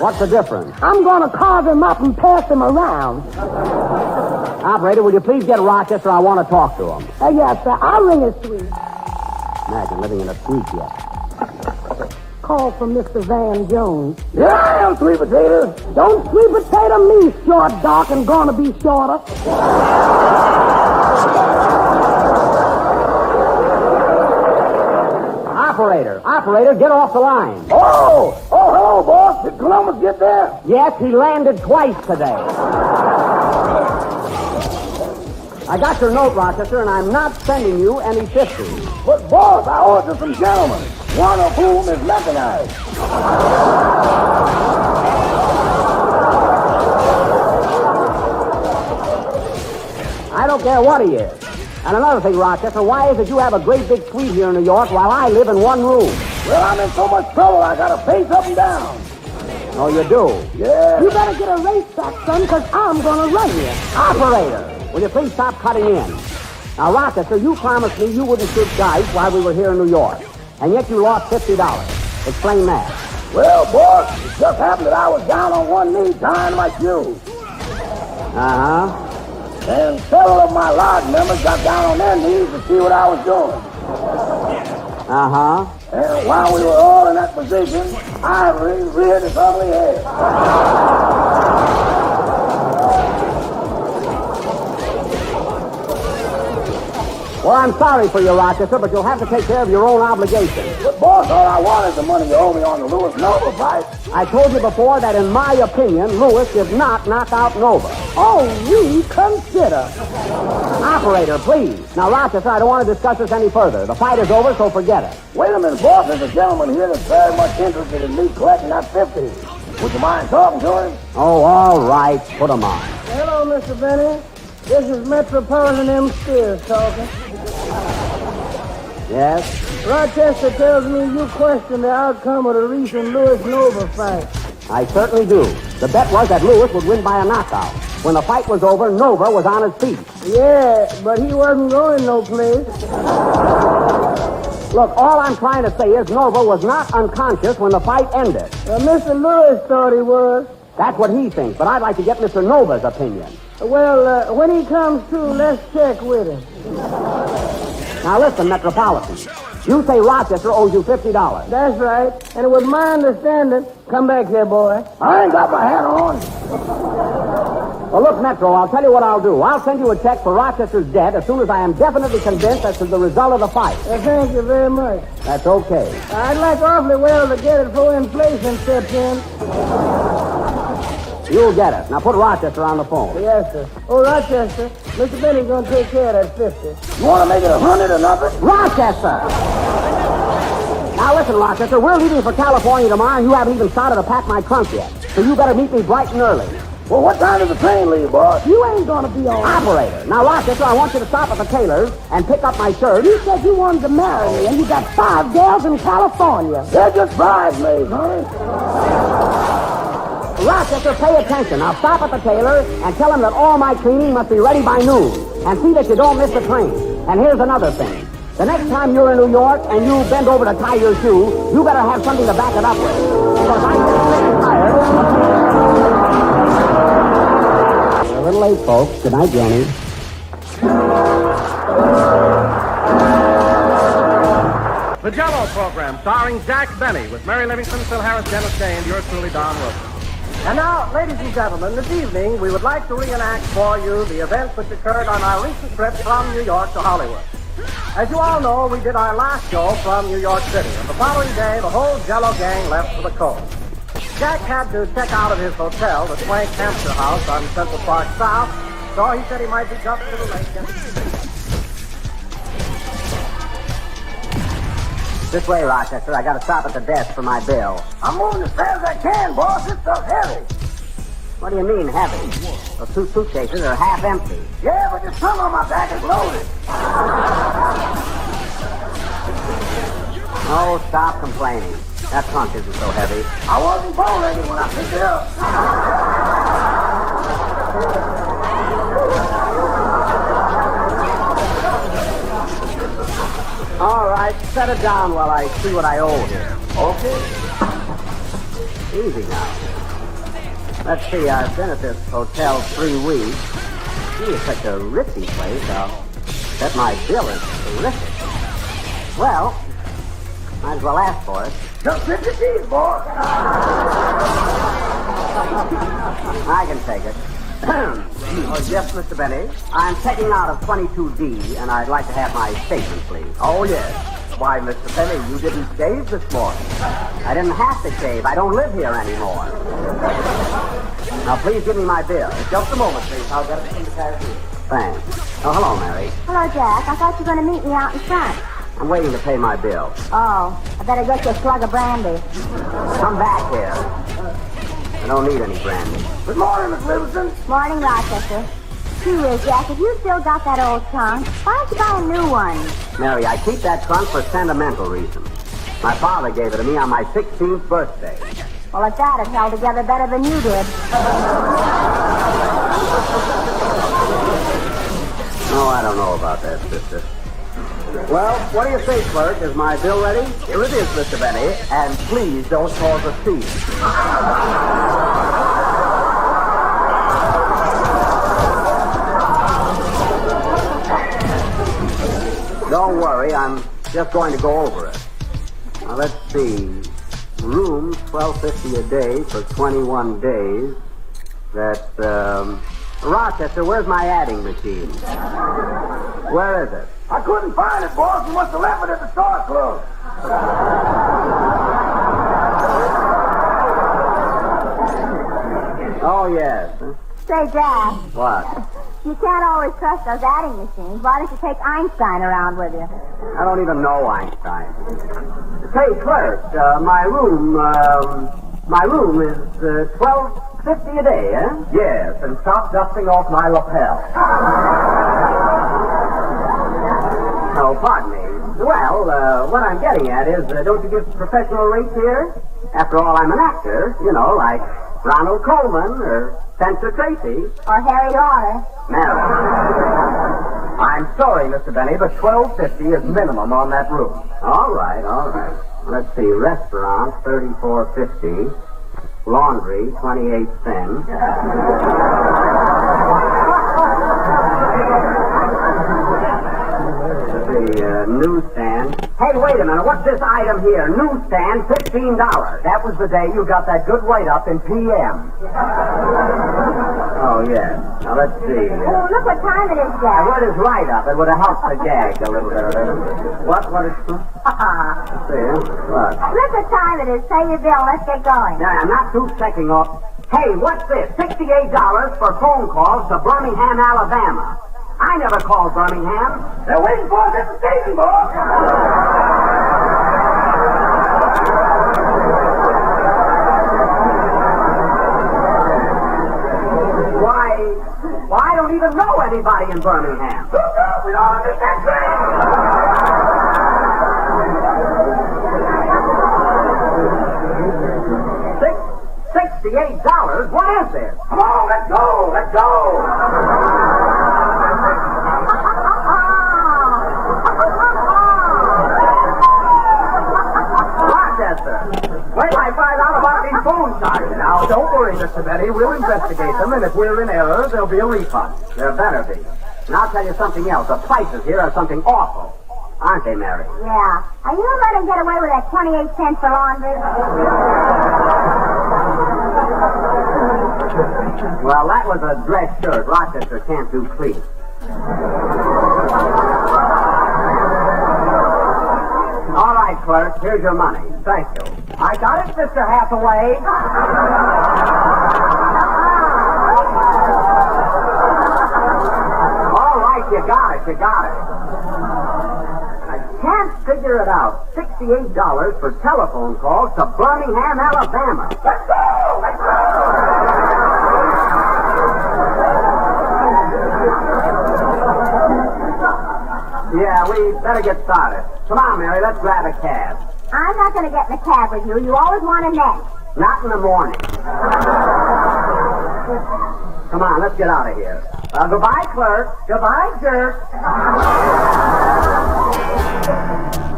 What's the difference?
I'm going to carve him up and pass him around.
Operator, will you please get Rochester? I want to talk to him.
Yes, sir. I'll ring his suite.
Imagine living in a suite yet.
Call from Mr. Van Jones.
Here I am, sweet potato.
Don't sweet potato me, short, dark, and gonna be shorter.
Operator, get off the line.
Oh, hello, boss. Did Columbus get there?
Yes, he landed twice today. I got your note, Rochester, and I'm not sending you any 50s.
But, boss, I owe it to some gentlemen, one of whom is mechanized.
I don't care what he is. And another thing, Rochester, why is it you have a great big suite here in New York while I live in one room?
Well, I'm in so much trouble I gotta pace up and down.
Oh, you do?
Yeah.
You better get a racetrack, son, because I'm gonna run you.
Operator, will you please stop cutting in? Now, Rochester, you promised me you wouldn't shoot dice while we were here in New York. And yet you lost $50. Explain that.
Well, boss, it just happened that I was down on one knee tying my shoes.
Uh-huh.
And several of my lodge members got down on their knees to see what I was doing.
Uh-huh.
And while we were all in that position, Ivory reared his ugly head.
Well, I'm sorry for you, Rochester, but you'll have to take care of your own obligations.
But, boss, all I want is the money you owe me on the Lewis-Nova fight.
I told you before that, in my opinion, Lewis did not knock out Nova.
Oh, reconsider.
Operator, please. Now, Rochester, I don't want to discuss this any further. The fight is over, so forget it.
Wait a minute, boss. There's a gentleman here that's very much interested in me collecting that 50. Would you mind talking to him?
Oh, all right. Put him on.
Hello, Mr. Benny. This is Metropolitan M. Spears talking.
Yes?
Rochester tells me you question the outcome of the recent Lewis-Nova fight.
I certainly do. The bet was that Lewis would win by a knockout. When the fight was over, Nova was on his feet.
Yeah, but he wasn't going no place.
Look, all I'm trying to say is Nova was not unconscious when the fight ended.
Mr. Lewis thought he was.
That's what he thinks, but I'd like to get Mr. Nova's opinion.
Well, when he comes to, let's check with him.
Now listen, Metropolitan. You say Rochester owes you $50.
That's right. And it was my understanding. Come back here, boy.
I ain't got my hat on.
Well, look, Metro, I'll tell you what I'll do. I'll send you a check for Rochester's debt as soon as I am definitely convinced as to the result of the fight.
Thank you very much.
That's okay.
I'd like awfully well to get it before inflation steps in.
You'll get it. Now put Rochester on the phone.
Yes, sir. Oh, Rochester, Mr. Benny's gonna take care of that 50.
You want to make it 100 or nothing? Rochester! Now listen, Rochester, we're leaving for California tomorrow, and you haven't even started to pack my trunk yet. So you better meet me bright and early.
Well, what time does the train leave, boss? You ain't gonna be on.
Operator. Now, Rochester, I want you to stop at the tailor's and pick up my shirt.
You said you wanted to marry me, and you got 5 gals in California. They're just bridesmaids, honey.
Rochester, pay attention. Now stop at the tailor and tell him that all my cleaning must be ready by noon. And see that you don't miss the train. And here's another thing. The next time you're in New York and you bend over to tie your shoe, you better have something to back it up with. Because I'm getting sick and tired. We're a little late, folks. Good night, Jenny.
The Jell-O program, starring Jack Benny, with Mary Livingston, Phil Harris, Dennis Day, and yours truly, Don Wilson. And now, ladies and gentlemen, this evening we would like to reenact for you the events which occurred on our recent trip from New York to Hollywood. As you all know, we did our last show from New York City, and the following day, the whole Jell-O gang left for the coast. Jack had to check out of his hotel, the Swank Hampshire House on Central Park South, so he said he might be jumping to the lake.
This way, Rochester. I gotta stop at the desk for my bill.
I'm moving as fast as I can, boss. This stuff's heavy.
What do you mean, heavy? Those 2 suitcases are half empty.
Yeah, but the trunk on my back is loaded.
Oh, stop complaining. That trunk isn't so heavy.
I wasn't bow-legged when I picked it up.
All right, set it down while I see what I owe here.
Okay.
Easy now. Let's see, I've been at this hotel 3 weeks. Gee, it's such a ritzy place. I'll bet my bill is terrific. Well, might as well ask for it.
Just 50 G's, boss.
I can take it. Oh, yes, Mr. Benny. I'm checking out of 22D, and I'd like to have my statement, please.
Oh, yes. Why, Mr. Benny, you didn't shave this morning.
I didn't have to shave. I don't live here anymore. Now, please give me my bill.
Just a moment, please. I'll get it from the cashier.
Thanks. Oh, hello, Mary.
Hello, Jack. I thought you were going to meet me out in front.
I'm waiting to pay my bill.
Oh, I better get you a slug of brandy.
Come back here. I don't need any brandy.
Good morning, Miss Livingston.
Morning, Rochester. Gee whiz, Jack, if you still got that old trunk, why don't you buy a new one?
Mary, I keep that trunk for sentimental reasons. My father gave it to me on my 16th birthday.
Well, if that had held together better than you did.
Oh, I don't know about that, sister. Well, what do you say, clerk? Is my bill ready?
Here it is, Mr. Benny.
And please don't cause a scene. Don't worry, I'm just going to go over it. Now, let's see. Room, $12.50 a day for 21 days. That's, Rochester, where's my adding machine? Where is it?
I couldn't find it, boss. You must have left it at the store closed.
Oh, yes.
Say, Jack.
What?
You can't always trust those adding machines. Why don't you take Einstein around with you?
I don't even know Einstein. Say, clerk, my room is $12.50 a day, eh?
Yes, and stop dusting off my lapel.
Oh, pardon me. Well, what I'm getting at is, don't you give professional rates here? After all, I'm an actor, you know, like Ronald Colman or Spencer Tracy.
Or Harry Lauder.
Mary. I'm sorry, Mr. Benny, but $12.50 is minimum on that room. All right. Let's see, restaurant, $34.50. Laundry, 28 cents. The newsstand. Hey, wait a minute. What's this item here? Newsstand, $15. That was the day you got that good write-up in PM. Oh, yes. Now, let's see.
Oh, look what time it is, Jack.
I read his write-up. It would have helped the gag a little bit. What is... Let's see. What?
Look what time it is. Pay your bill. Let's get going.
Yeah, I'm not too checking off.
Hey, what's this? $68 for phone calls to Birmingham, Alabama. I never called Birmingham. They're waiting for us at the station, boss. Why, I don't even know anybody in Birmingham. We don't understand train. $68? What is this? Come on, let's go, let's go. Rochester, wait till I find out about these phone charges.
Now, don't worry, Mr. Benny. We'll investigate them, and if we're in error, there'll be a refund.
There better be. And I'll tell you something else. The prices here are something awful. Aren't they, Mary?
Yeah. Are you letting get away with that 28 cents for laundry?
Well, that was a dress shirt. Rochester can't do clean. All right, clerk, here's your money. Thank you. I got it, Mr. Hathaway. All right, you got it. I can't figure it out. $68 for telephone calls to Birmingham, Alabama. Let's go! Let's go! Yeah, we better get started. Come on, Mary, let's grab a cab.
I'm not going to get in a cab with you. You always want a net.
Not in the morning. Come on, let's get out of here. Goodbye, clerk. Goodbye, jerk.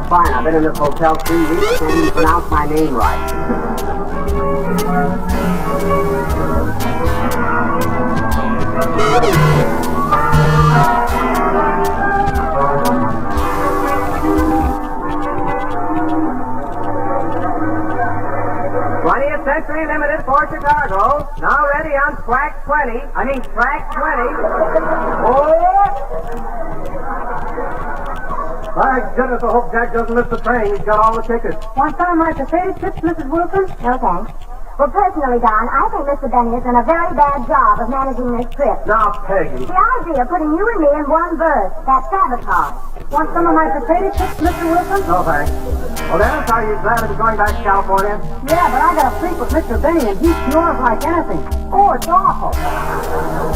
Fine, I've been in this hotel 3 weeks, can't even pronounce my name right. Century Limited for Chicago. Now ready on track 20. Track 20. Oh!
By goodness, I hope Jack doesn't miss the train. He's got all the tickets.
Want some of my potato chips, Mrs. Wilson? No, thanks. Well, personally, Don, I think Mr. Benny has done a very bad job of managing this trip.
Now, Peggy.
The idea of putting you and me in one berth, that's sabotage. Want some of my potato chips, Mr. Wilson?
No, thanks. Well, Dennis, are you glad to be going back to California?
Yeah, but I got to sleep with Mr. Benny, and he snores like anything. Oh, it's awful.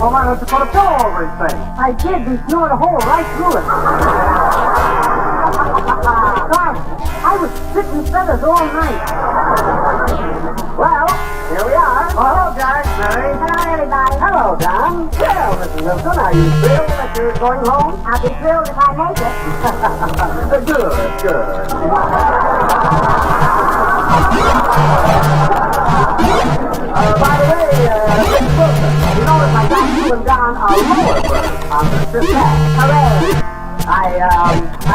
Well, why don't you put a pillow over his face?
I did. He snored a hole right through it. Gosh, I was spitting feathers all night.
Well, here we are.
Hello, Jack, Mary.
Hello, everybody.
Hello, Don. Well, Mrs. Wilson, are you thrilled that you're going home?
I'll be thrilled if I make it.
Good. By the way, Mrs. Wilson, you notice I got you and Don a lower berth on the fifth deck. Hooray! I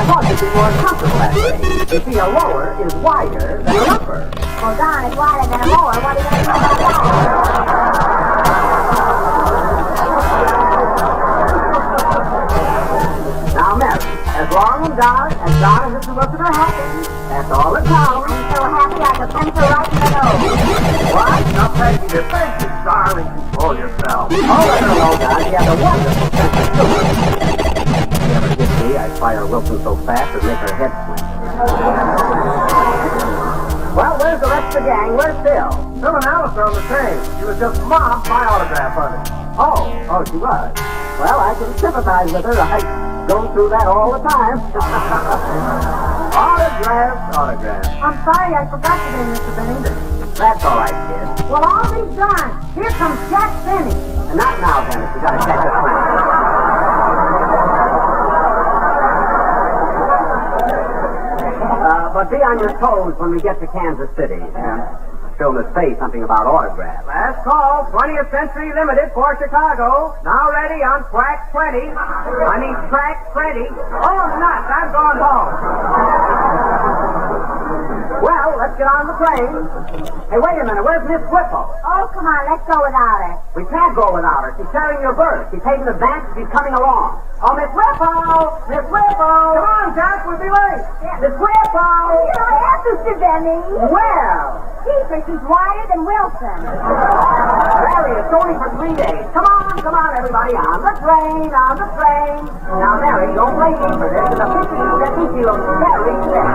thought you'd be more comfortable that way. You see, a lower is wider than an upper.
Well, Don, it's wider than a lower. What are you going to do about that?
Now, Mary, as long as Don and Mr. Wilson are happy, that's all that counts.
I'm so happy I could pencil right in the nose.
What? Now, Peggy, defend you, darling. Control yourself.
Oh, let her know, Don. She has a wonderful sense of humor. If you ever hit me, I'd fire Wilson so fast it'd make her head swim. Well, where's the rest of the gang? Where's Phil?
Phil and Alice are on the train. She was just mobbed by autograph hunters.
Oh, she was. Well, I can sympathize with her. I go through that all the time. Autograph.
I'm sorry I forgot today, Mr. Benny.
That's all right, kid.
Well, all these darn. Here comes Jack Benny.
Not now, Dennis. You gotta catch up with him. But be on your toes when we get to Kansas City. Phil must say something about autographs.
Last call, 20th Century Limited for Chicago. Now ready on track 20.
Track 20.
Oh, nuts, I'm going home.
Well, let's get on the train. Hey, wait a minute. Where's Miss Whipple?
Oh, come on, let's go without her.
We can't go without her. She's sharing your berth. She paid in advance. She's coming along. Oh, Miss Whipple! Miss Whipple!
Come on, Jack, we'll be late.
Miss Whipple!
Here I am, Mr. Benny.
Well,
keeper. She's wider than Wilson.
Mary, it's only for 3 days. Come on, everybody. On the train. Now, Mary, don't blame me for this. The picture you sent me feels very sick.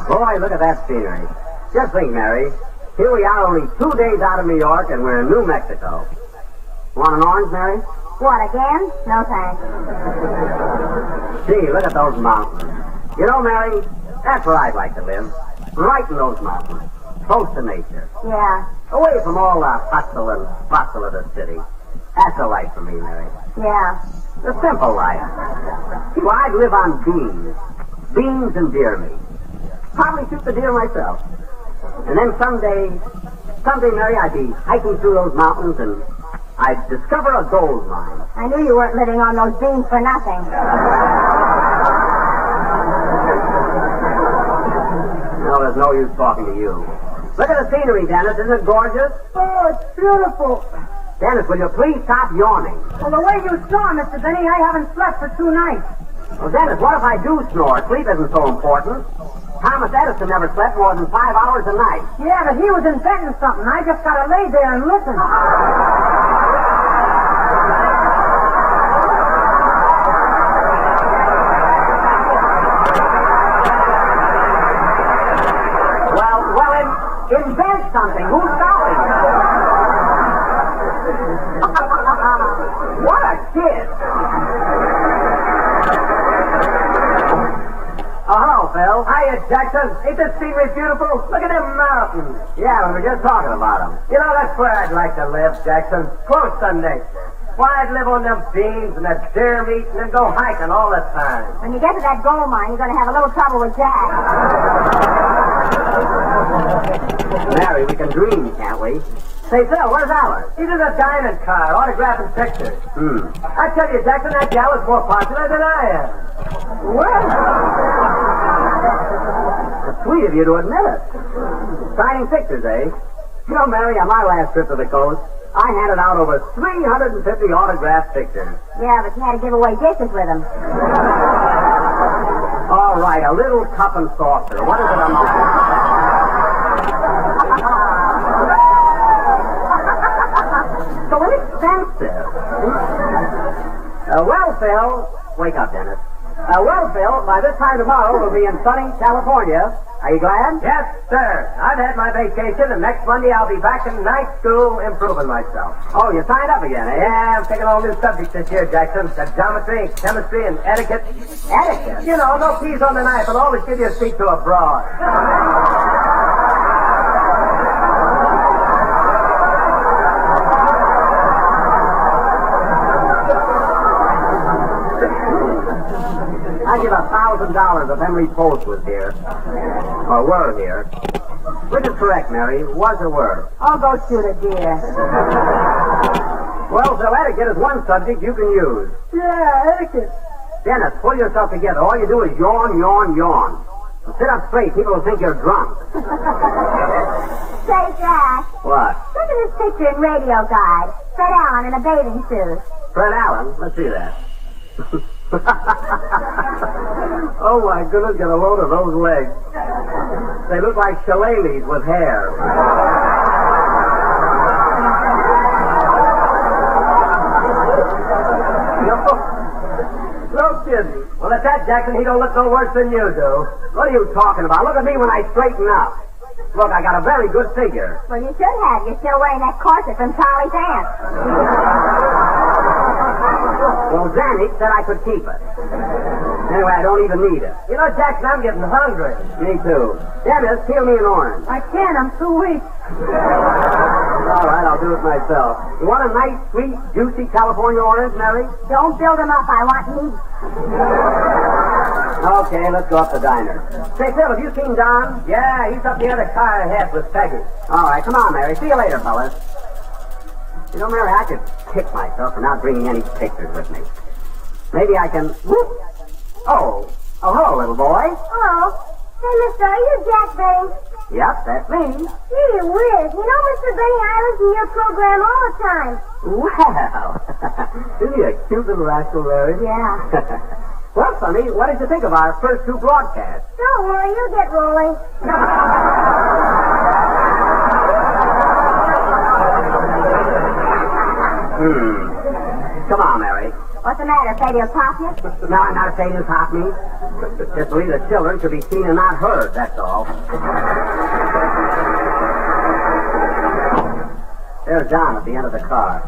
Boy, look at that scenery. Just think, Mary. Here we are only 2 days out of New York, and we're in New Mexico. Want an orange, Mary?
What, again? No, thanks.
Gee, look at those mountains. You know, Mary, that's where I'd like to live. Right in those mountains. Close to nature.
Yeah.
Away from all the hustle and bustle of the city. That's the life for me, Mary.
Yeah.
The simple life. See, well, I'd live on beans. Beans and deer meat. Probably shoot the deer myself. And then someday, Mary, I'd be hiking through those mountains and I'd discover a gold mine.
I knew you weren't living on those beans for nothing.
No, there's no use talking to you. Look at the scenery, Dennis. Isn't it gorgeous?
Oh, it's beautiful.
Dennis, will you please stop yawning?
Well, the way you snore, Mr. Benny, I haven't slept for 2 nights.
Well, Dennis, what if I do snore? Sleep isn't so important. Thomas Edison never slept more than 5 hours a night.
Yeah, but he was inventing something. I just gotta lay there and listen.
Invent something. Who's stopping you? What a kid. Oh, hello, Phil.
Hiya, Jackson. Ain't this scenery beautiful? Look at them mountains.
Yeah, we were just talking about them.
You know, that's where I'd like to live, Jackson. Close to nature. Why, I'd live on them beans and that deer meat and then go hiking all the time.
When you get to that gold mine, you're going to have a little trouble with Jack.
Mary, we can dream, can't we? Say, Phil, where's Alice?
He's in a diamond car, autographing pictures. I tell you, Jackson, that gal is more popular than I am.
Well, it's sweet of you to admit it. Signing pictures, eh? You know, Mary, on my last trip to the coast, I handed out over 350 autographed pictures.
Yeah, but you had to give away dishes with them.
All right, a little cup and saucer. What is it amount to? So inexpensive. Well, Phil, wake up, Dennis. Well, Phil, by this time tomorrow we'll be in sunny California. Are you glad?
Yes, sir. I've had my vacation, and next Monday I'll be back in night school improving myself.
Oh, you signed up again, eh?
Yeah, I'm taking all new subjects this year, Jackson. Got geometry, chemistry, and etiquette.
Etiquette?
You know, no keys on the knife, and always give your seat to a broad.
I'd give $1,000 if Henry Post was here. Or were here. Which is correct, Mary? Was or were?
I'll go shoot a deer.
Well, so etiquette is one subject you can use.
Yeah, etiquette.
Dennis, pull yourself together. All you do is yawn, yawn, yawn. So sit up straight. People will think you're drunk.
Say, Jack.
What?
Look at this picture in Radio Guide. Fred Allen in a bathing suit.
Fred Allen? Let's see that. Oh, my goodness, get a load of those legs. They look like shillelaghs with hair.
No kidding. Well, at that, Jackson, he don't look no worse than you do.
What are you talking about? Look at me when I straighten up. Look, I got a very good figure.
Well, you should have. You're still wearing that corset from Charlie's aunt.
Well, Zanik said I could keep it. Anyway, I don't even need it.
You know, Jackson, I'm getting hungry.
Me too. Dennis, peel me an orange.
I can't. I'm too weak.
All right, I'll do it myself. You want a nice, sweet, juicy California orange, Mary?
Don't build them up. I want meat.
Okay, let's go up the diner. Say, Phil, have you seen Don?
Yeah, he's up near the car ahead with Peggy.
All right, come on, Mary. See you later, fellas. You know, Mary, I could kick myself for not bringing any pictures with me. Maybe I can... Whoop. Oh, hello, little boy.
Hello. Hey, mister, are you Jack Benny?
Yep, that's me.
Gee whiz. You know, Mr. Benny, I listen to your program all the time.
Wow. Isn't he a cute little rascal, Larry?
Yeah.
Well, Sonny, what did you think of our first two broadcasts?
Don't worry, you'll get rolling.
Come on, Mary.
What's the matter? Afraid he'll pop you?
No, I'm not afraid he'll pop me. Just believe the children should be seen and not heard, that's all. There's John at the end of the car.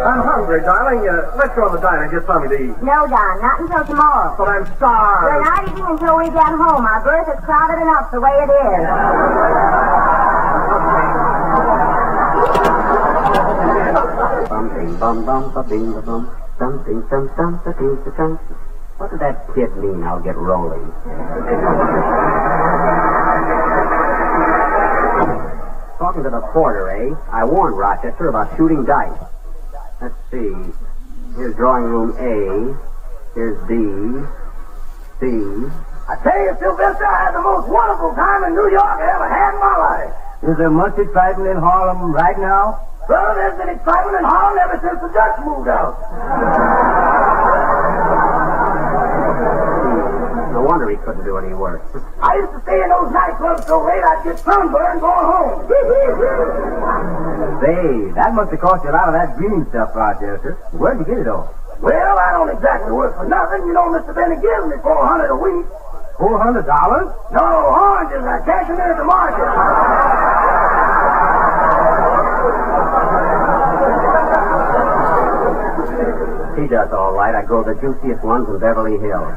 I'm hungry, darling. Let's go to the diner and get something to eat.
No, Don, not until tomorrow.
But I'm
We're
starved.
not eating until we get home. Our berth is crowded enough the way it is.
What did that kid mean, I'll get rolling? Talking to the porter, eh? I warned Rochester about shooting dice. Let's see. Here's drawing room A. Here's B. C.
I tell you, Sylvester, I had the most wonderful time in New York I ever had in my life.
Is there much excitement in Harlem right now?
Well, there's been excitement in Harlem ever since the Dutch moved out.
No wonder he couldn't do any work.
I used to stay in those nightclubs so late I'd get sunburned going home.
Say, that must have cost you a lot of that green stuff, Rochester. Where'd you get it all?
Well, I don't exactly work for nothing. You know, Mr. Benny gives me $400 a week.
$400?
No, oranges. I cash them in at the market.
He does all right. I grow the juiciest ones in Beverly Hills.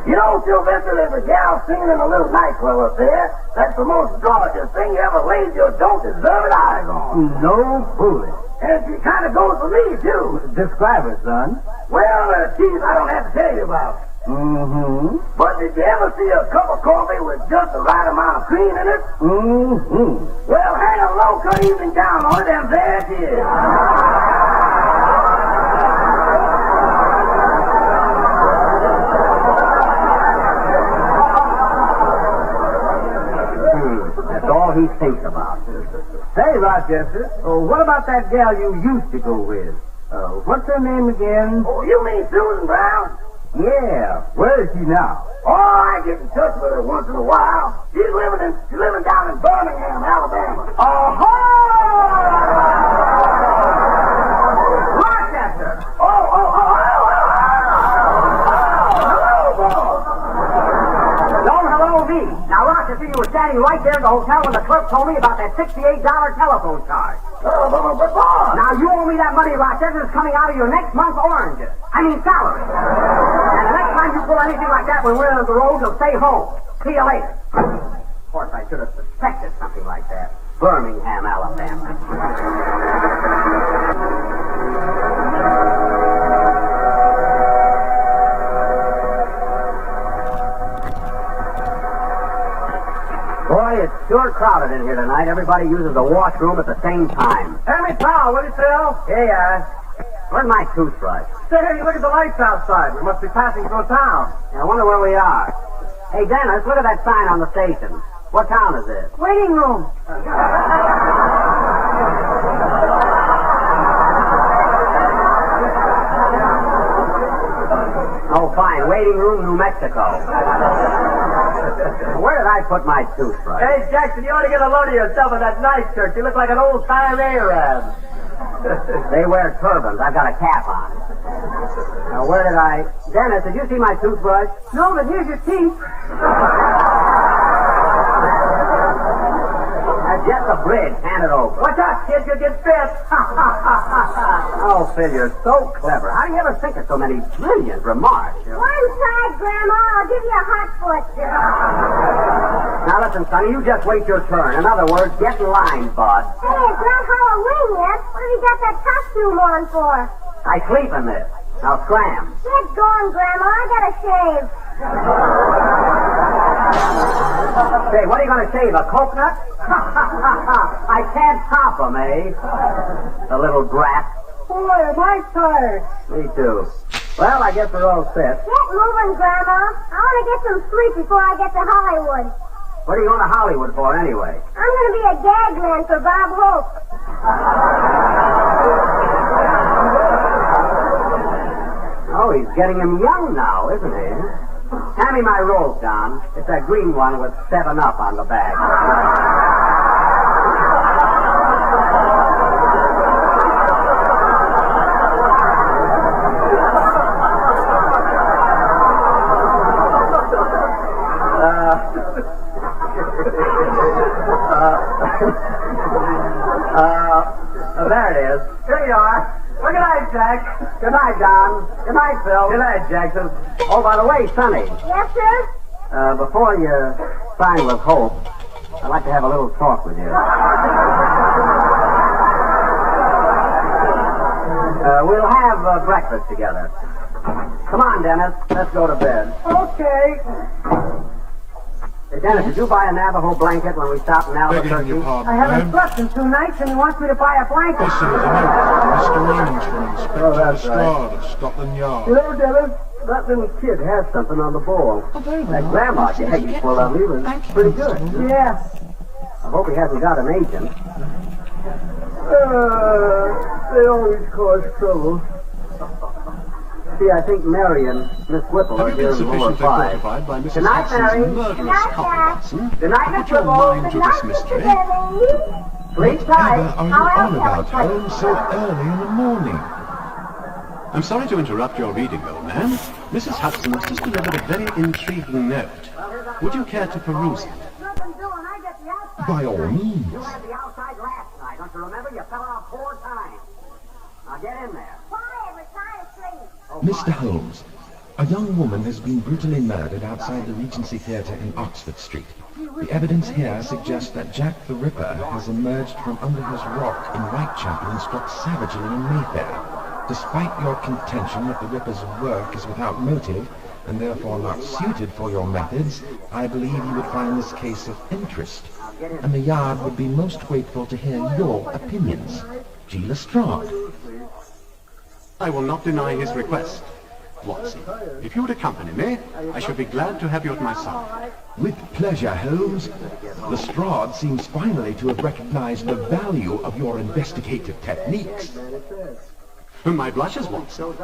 You know, Sylvester, there's a gal singing in a little nightclub up there. That's the most gorgeous thing you ever laid your don't deserve it eyes on.
No fooling.
And she kind of goes for me, too.
Describe her, son.
Well, geez, I don't have to tell you about it.
Mm-hmm.
But did you ever see a cup of coffee with just the right amount of cream in it?
Mm-hmm.
Well, hang a low-cut evening gown on it, and there it is.
That's all he thinks about.
Say, Rochester, what about that gal you used to go with? What's her name again?
Oh, you mean Susan Brown?
Yeah. Where is she now?
Oh, I get in touch with her once in a while. She's living down in Birmingham, Alabama.
Rochester!
Hello, me. Now, Rochester, you were standing right there at the hotel when the clerk told me about that $68 telephone charge. Now, you owe me that money, Rochester. It's coming out of your next month's oranges. I mean, salary. And the next time you pull anything like that when we're on the road, you'll stay home. See you later. Of course, I should have suspected something like that. Birmingham, Alabama. Boy, it's sure crowded in here tonight. Everybody uses the washroom at the same time.
Hey, me pal, what do you sell?
Here you are. Where's my toothbrush?
Say, look at the lights outside. We must be passing through town.
I wonder where we are. Hey, Dennis, look at that sign on the station. What town is this?
Waiting room.
Oh, fine. Waiting room, New Mexico. Where did I put my toothbrush?
Hey, Jackson, you ought to get a load of yourself in that night shirt. You look like an old-time Arab.
They wear turbans. I've got a cap on. Now, where did I... Dennis, did you see my toothbrush?
No, but here's your teeth.
That's just a bridge. Hand it over.
Watch out, kid. You'll get bit.
Oh, Phil, you're so clever. How do you ever think of so many brilliant remarks?
One side, Grandma. I'll give you a hot foot.
Now, listen, Sonny, you just wait your turn. In other words, get in line, bud.
Hey, it's not Halloween yet. What have you got that costume on for?
I sleep in this. Now, scram.
Get going, Grandma. I gotta shave.
Say, what are you going to shave, a coconut? I can't top him, eh? The little brat.
Boy, am I tired.
Me too.
Well, I guess we're all set.
Get moving, Grandma. I want to get some sleep before I get to Hollywood.
What are you going to Hollywood for, anyway?
I'm going to be a gag man for Bob Hope.
Oh, he's getting him young now, isn't he? Hand me my roll, John. It's that green one with 7-Up on the back. There it is. Here you are. Well, good night, Jack. Good night, Don. Good night, Phil. Good night, Jackson. Oh, by the way, Sonny.
Yes, sir?
Before you sign with Hope, I'd like to have a little talk with you. We'll have breakfast together. Come on, Dennis. Let's go to bed.
Okay.
Hey, Dennis, did you buy a Navajo blanket when we stopped in Albuquerque?
I haven't slept in 2 nights, and he wants me to buy a blanket.
Listen, there's a note. Mr. Raymond's from Inspector
that's
Lestrade of Scotland Yard.
You know, Dennis, that little kid has something on the ball. That grandma gag he pulled on me was pretty good.
Yes.
I hope he hasn't got an agent. They always cause trouble. See, I think Mary and Miss Whipple are here in lower 5. Good night, Mary.
Good night, Jack.
Good night, Miss Whipple.
mind to this mystery.
Sleep tight.
Are you on about home so early in the morning?
I'm sorry to interrupt your reading, old man. Mrs. Hudson has just delivered a very intriguing note. Would you care to peruse it?
By all means.
You had the outside last night. Don't you remember? You fell out 4 times. Now get in there.
Quiet, we're trying to sleep.
Mr. Holmes, a young woman has been brutally murdered outside the Regency Theatre in Oxford Street. The evidence here suggests that Jack the Ripper has emerged from under his rock in Whitechapel and struck savagely in Mayfair. Despite your contention that the Ripper's work is without motive and therefore not suited for your methods, I believe you would find this case of interest, and the Yard would be most grateful to hear your opinions. G. Lestrade.
I will not deny his request. Watson, if you would accompany me, I should be glad to have you at my side.
With pleasure, Holmes. Lestrade seems finally to have recognized the value of your investigative techniques.
My blushes, Watson.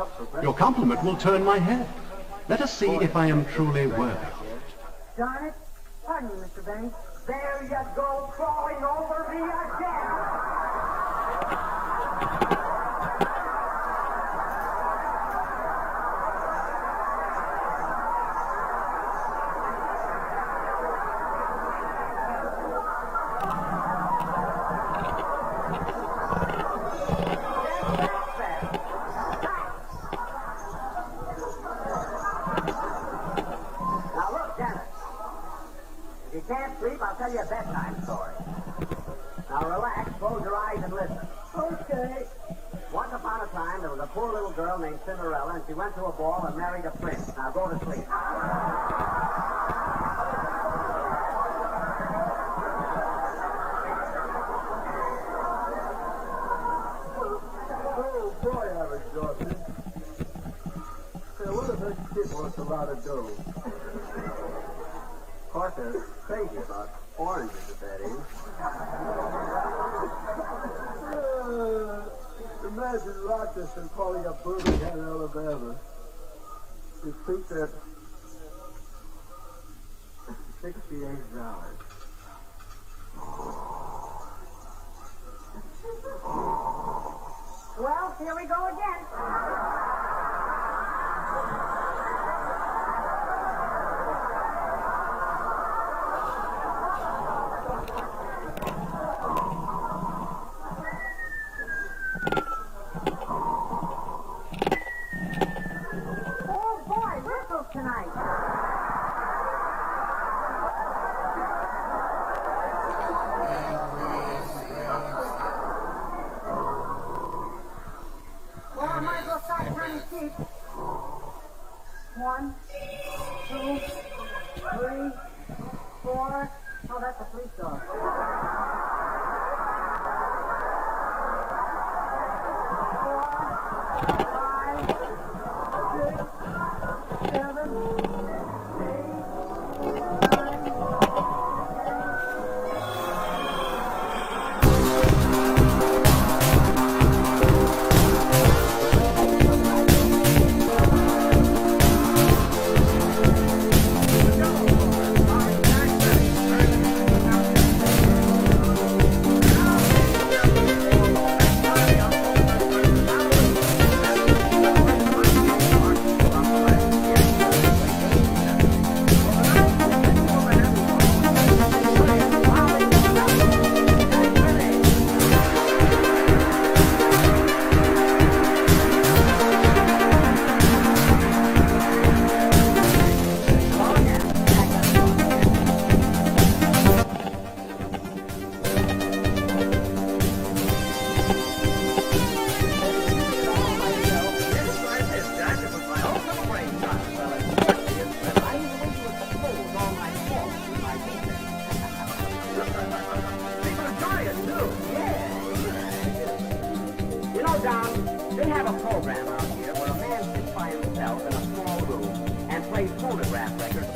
Your compliment will turn my head. Let us see if I am truly worthy.
Darn it. Pardon me, Mr. Benny.
There you go, crawling over me again. I'll tell you a bedtime story. Now relax, close your eyes and listen.
Okay.
Once upon a time, there was a poor little girl named Cinderella, and she went to a ball and married a prince. Now go to sleep.
Oh, boy, I'm exhausted. Hey, what if that kid wants a lot of dough?
Of course, they're crazy about oranges at that age.
Imagine Rochester calling up Birmingham, Alabama. You think that $68.
Well, here we go again. Tonight. Well, I might as well start counting sheep. 1, 2, 3, 4. Oh, that's the police dog. 4, 5, 6,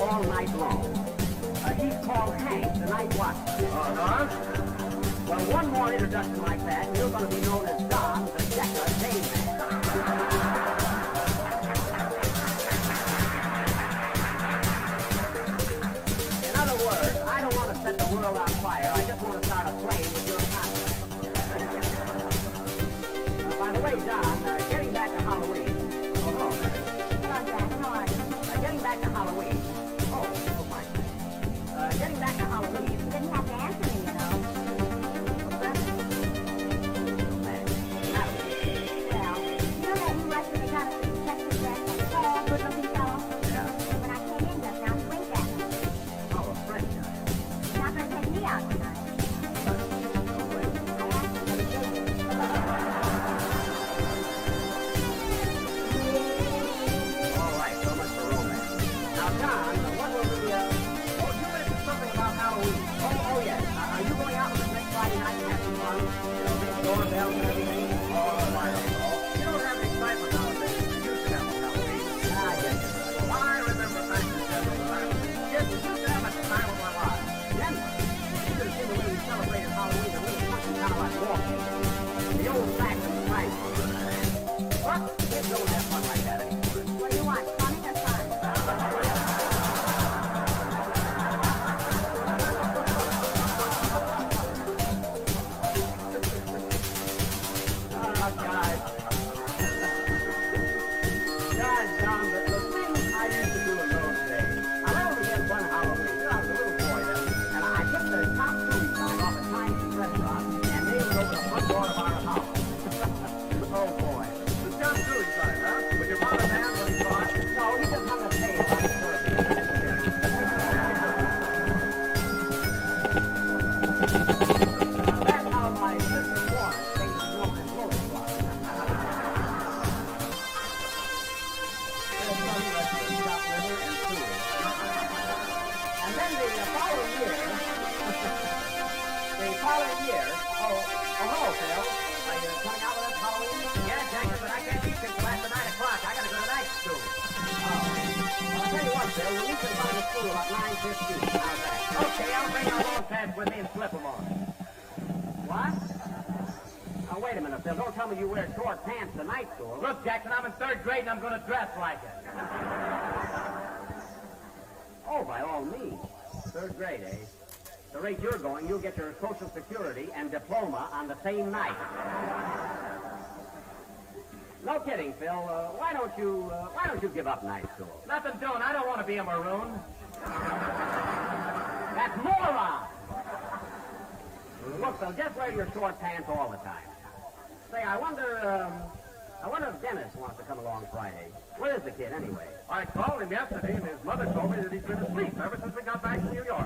all night long. He's called Hank, the night watchman. Well, one more introduction like that, and you're going to be known as Don, the Decker Dayman. In other words, I don't want to set the world on fire. I just want to start a flame with your contact. By the way, Don, getting back to Halloween. Hello, Jack. How are you? Getting back to Halloween. Fine. Getting back to Halloween.
You didn't have to answer me, you know. Well, you know that new Western got us in Texas dress, that tall, good-looking fellow?
Yeah.
When I came in just now, he winked at me.
Oh, a French guy.
He's not going to take me out tonight. I asked him, but he didn't.
All right, so much for romance. Now, John, what will the, oh, you mentioned something about Halloween. Oh, yes. Are you going out with us next Friday night and have some fun? You know, big doorbells and everything? Oh, I don't know. You don't have the excitement nowadays. You used to have on Halloween. I guess you're right. Well, I remember back in the 70s. Yes, you used to have a time of my life. Then, you should have seen the way we celebrated Halloween. It was something kind of like walking. The old-fashioned time. But kids don't have fun like that anymore.
What do you want, fun or fun?
Guys, John, the thing I used to do in those days, I'll only get one Halloween. I was a little boy then, and I took the top movie sign off a Chinese restaurant and nailed it over the front door of our house. Oh, boy. The John Dewey sign, huh? With your mother man when he saw it? No, he just hung a tape on the door. That's how my sister Florence came to know this movie. And then the following year, hello, Phil. Are you coming out with us Halloween? Yeah, Jackson, but I can't be till after 9 o'clock. I gotta go to night school. I'll tell you what, Phil, we'll meet you by the school at 9:15. How's that? Okay, I'll bring our long pants with me and slip them on. What? Now, wait a minute, Phil. Don't tell me you wear short pants to night school.
Look, Jackson, I'm in 3rd grade and I'm going to dress like it.
Oh, by all means. 3rd grade, eh? The rate you're going, you'll get your Social Security and diploma on the same night. No kidding, Phil. Why don't you give up night school?
Nothing doing. I don't want to be a maroon.
That's moron! Look, Phil, just wear your short pants all the time. Say, I wonder if Dennis wants to come along Friday. Where is the kid, anyway?
I called him yesterday, and his mother told me that he's been asleep ever since we got back to New York.